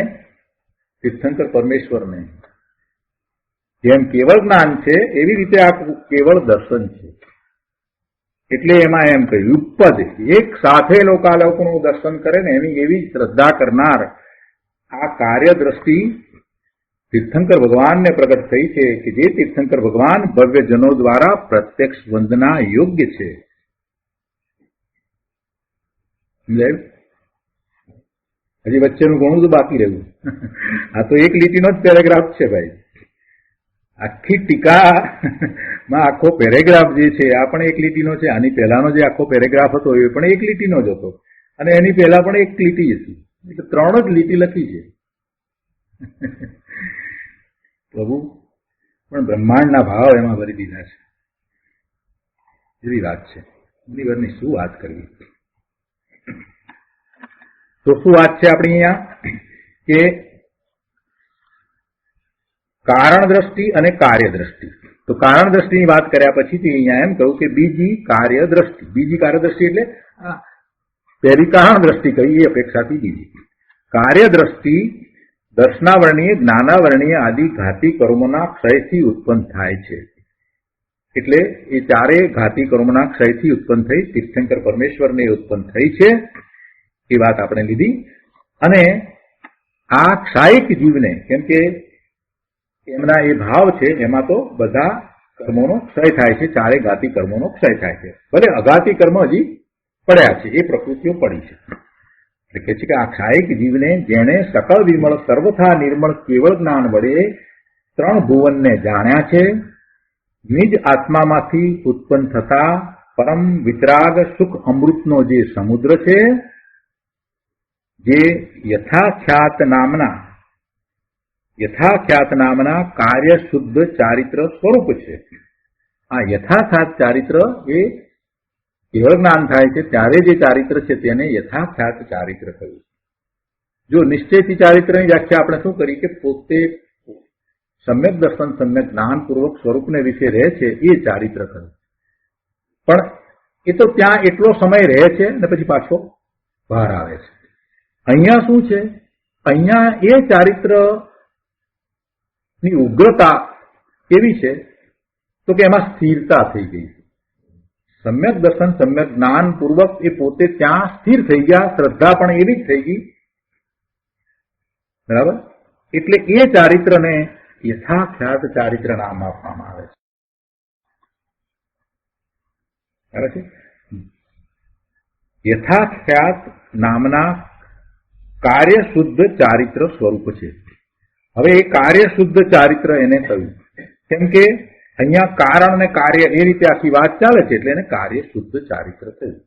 તીર્થંકર પરમેશ્વરને. જેમ કેવળ જ્ઞાન છે એવી રીતે આ કેવળ દર્શન છે. એટલે એમાં એમ કહ્યું યુગપદ એક સાથે લોકાલોકનું દર્શન કરે ને એની એવી શ્રદ્ધા કરનાર આ કાર્ય દ્રષ્ટિ તીર્થંકર ભગવાનને પ્રગટ થઈ છે કે જે તીર્થંકર ભગવાન ભવ્યજનો દ્વારા પ્રત્યક્ષ વંદના યોગ્ય છે. હજી વચ્ચેનું ઘણું તો બાકી રહ્યું. આ તો એક લીટીનો જ પેરેગ્રાફ છે ભાઈ. આખી ટીકામાં આખો પેરેગ્રાફ જે છે આ પણ એક લીટીનો છે. આની પહેલાનો જે આખો પેરેગ્રાફ હતો એ પણ એક લીટીનો જ હતો અને એની પહેલા પણ એક લીટી હતી. એટલે 3 જ લીટી લખી છે. પ્રભુ પણ બ્રહ્માંડના ભાવ એમાં ભરી દીધા છે. એવી વાત છે. એની વરની શું વાત કરવી? તો શું વાત છે આપણી અહીંયા કે કારણ દ્રષ્ટિ અને કાર્ય દ્રષ્ટિ. તો કારણ દ્રષ્ટિની વાત કર્યા પછીથી અહીંયા એમ કહ્યું કે બીજી કાર્ય દ્રષ્ટિ. બીજી કાર્ય દ્રષ્ટિ એટલે પહેલી કારણ દ્રષ્ટિ કહી એ અપેક્ષાથી બીજી કાર્ય દ્રષ્ટિ દર્શનાવર્ણીય જ્ઞાનાવર્ણીય આદિ ઘાતી કર્મોના ક્ષયથી ઉત્પન્ન થાય છે. એટલે એ ચારે ઘાતી કર્મોના ક્ષયથી ઉત્પન્ન થઈ તીર્થંકર પરમેશ્વરને ઉત્પન્ન થઈ છે એ વાત આપણે લીધી. અને આ ક્ષાયિક જીવને કેમ કે એમના એ ભાવ છે એમાં તો બધા કર્મોનો ક્ષય થાય છે. ચારે ઘાતી કર્મોનો ક્ષય થાય છે. ભલે અઘાતી કર્મ હજી પડ્યા છે, એ પ્રકૃતિઓ પડી છે. એટલે કે છે કે આ ક્ષાયિક જીવને જેણે સકળ વિમળ સર્વથા નિર્મળ કેવળ જ્ઞાન વડે 3 ભુવનને જાણ્યા છે, નિજ આત્મામાંથી ઉત્પન્ન થતા પરમ વિતરાગ સુખ અમૃતનો જે સમુદ્ર છે, જે યથાખ્યાત નામના કાર્ય શુદ્ધ ચારિત્ર સ્વરૂપ છે. આ યથાખ્યાત ચારિત્ર એ કેવળ જ્ઞાન થાય છે ત્યારે જે ચારિત્ર છે તેને યથાખ્યાત ચારિત્ર કહ્યું. જો નિશ્ચયથી ચારિત્રની વ્યાખ્યા આપણે શું કરી કે પોતે સમ્યક દર્શન સમ્યક જ્ઞાનપૂર્વક સ્વરૂપને વિશે રહે છે એ ચારિત્ર કહ્યું. પણ એ તો ત્યાં એટલો સમય રહે છે ને પછી પાછો બહાર આવે છે. અહીંયા શું છે? અહીંયા એ ચારિત્ર ની ઉગ્રતા કેવી છે તો કે એમાં સ્થિરતા થઈ ગઈ. સમ્યક દર્શન સમ્યક જ્ઞાન પૂર્વક એ પોતે ત્યાં સ્થિર થઈ ગયા, શ્રદ્ધા પણ એવી જ થઈ ગઈ. બરાબર? એટલે એ ચારિત્રને યથાખ્યાત ચારિત્ર નામ આપવામાં આવે છે. બરાબર છે? યથાખ્યાત નામના કાર્ય શુદ્ધ ચારિત્ર સ્વરૂપ છે. હવે એ કાર્ય શુદ્ધ ચારિત્ર એને કહ્યું કેમ કે અહીંયા કારણ અને કાર્ય એ રીતે આખી વાત ચાલે છે એટલે એને કાર્ય શુદ્ધ ચારિત્ર થયું,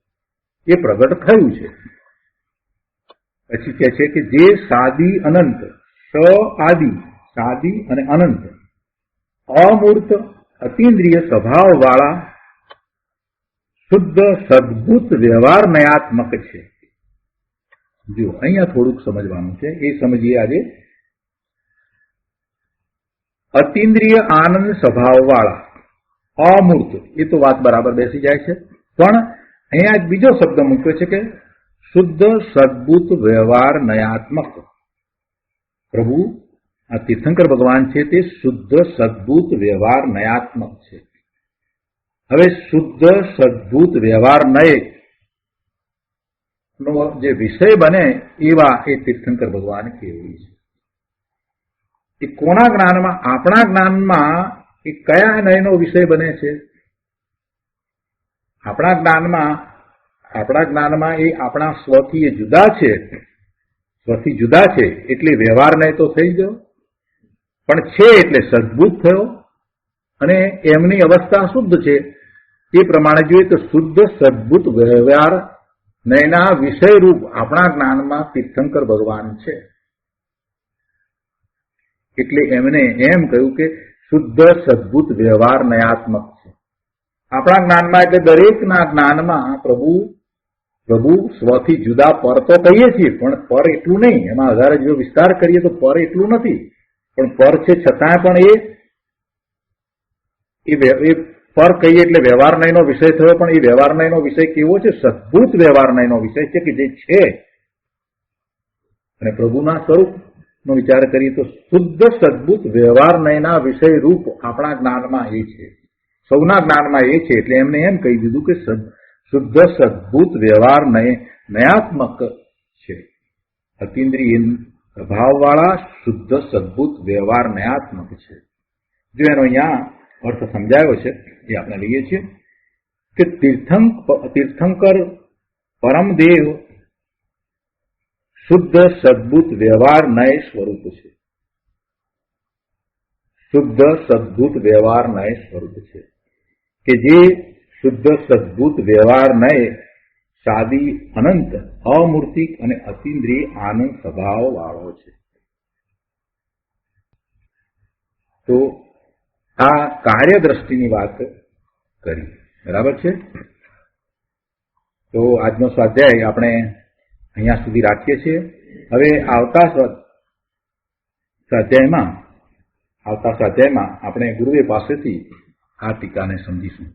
એ પ્રગટ થયું છે. પછી કહે છે કે જે સાદી અનંત, સ આદિ સાદી અને અનંત અમૂર્ત અતિન્દ્રિય સ્વભાવ વાળા શુદ્ધ સદભૂત વ્યવહાર નયાત્મક છે. જો અહીંયા થોડુંક સમજવાનું છે, એ સમજીએ આજે. અતિન્દ્રિય આનંદ સ્વભાવ વાળા અમૂર્ત, એ તો વાત બરાબર બેસી જાય છે. પણ અહીંયા એક બીજો શબ્દ મૂક્યો છે કે શુદ્ધ સદભૂત વ્યવહાર નયાત્મક. પ્રભુ આ તીર્થંકર ભગવાન છે તે શુદ્ધ સદભૂત વ્યવહાર નયાત્મક છે. હવે શુદ્ધ સદભૂત વ્યવહાર નય નો જે વિષય બને એવા એ તીર્થંકર ભગવાન કેવી છે. એ કોના જ્ઞાનમાં? આપણા જ્ઞાનમાં એ કયા નયનો વિષય બને છે? આપણા જ્ઞાનમાં એ આપણા સ્વથી એ જુદા છે, સ્વથી જુદા છે એટલે વ્યવહાર નય તો થઈ ગયો, પણ છે એટલે સદભૂત થયો, અને એમની અવસ્થા શુદ્ધ છે. એ પ્રમાણે જોઈએ તો શુદ્ધ સદભૂત વ્યવહાર નયના વિષય રૂપ આપણા જ્ઞાનમાં તીર્થંકર ભગવાન છે. એટલે એમને એમ કહ્યું કે શુદ્ધ સદભૂત વ્યવહાર નયાત્મક છે. આપણા જ્ઞાનમાં એટલે દરેકના જ્ઞાનમાં પ્રભુ સ્વથી જુદા પર તો કહીએ છીએ, પણ પર એટલું નહીં. એમાં વધારે જો વિસ્તાર કરીએ તો પર એટલું નથી, પણ પર છે છતાં પણ એ પર કહીએ એટલે વ્યવહાર નયનો વિષય થયો. પણ એ વ્યવહાર નયનો વિષય કેવો છે? સદભૂત વ્યવહાર નયનો વિષય છે કે જે છે. અને પ્રભુના સ્વરૂપ નો વિચાર કરીએ તો શુદ્ધ સદભૂત વ્યવહાર નયના વિષય રૂપ આપણા જ્ઞાનમાં એ છે, સૌના જ્ઞાનમાં એ છે. એટલે એમને એમ કહી દીધું કે શુદ્ધ સદભૂત વ્યવહાર નયાત્મક છે. અતિન્દ્રિય સ્વભાવવાળા શુદ્ધ સદભૂત વ્યવહાર નયાત્મક છે. જો એનો અહીંયા અર્થ સમજાયો છે એ આપણે લઈએ છીએ કે તીર્થંકર પરમદેવ શુદ્ધ સદભૂત વ્યવહાર નય સ્વરૂપ છે. શુદ્ધ સદભૂત વ્યવહાર નય સ્વરૂપ છે કે જે શુદ્ધ સદભૂત વ્યવહાર નય સાદી અનંત અમૂર્તિક અને અતિન્દ્રિય આનંદ સ્વભાવ વાળો છે. તો આ કાર્ય દ્રષ્ટિની વાત કરી, બરાબર છે. તો આજનો સ્વાધ્યાય આપણે અહીંયા સુધી રાખીએ છીએ. હવે આવતા સ્વાધ્યાયમાં આપણે ગુરુદેવ પાસેથી આ ટીકાને સમજીશું.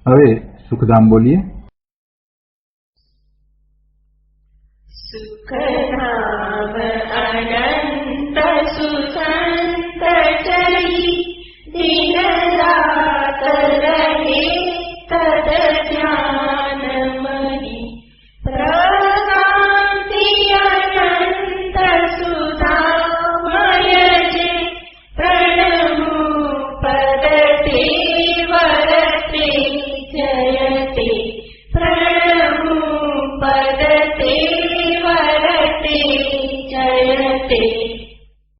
હવે સુખધામ બોલીએ. સુખધામ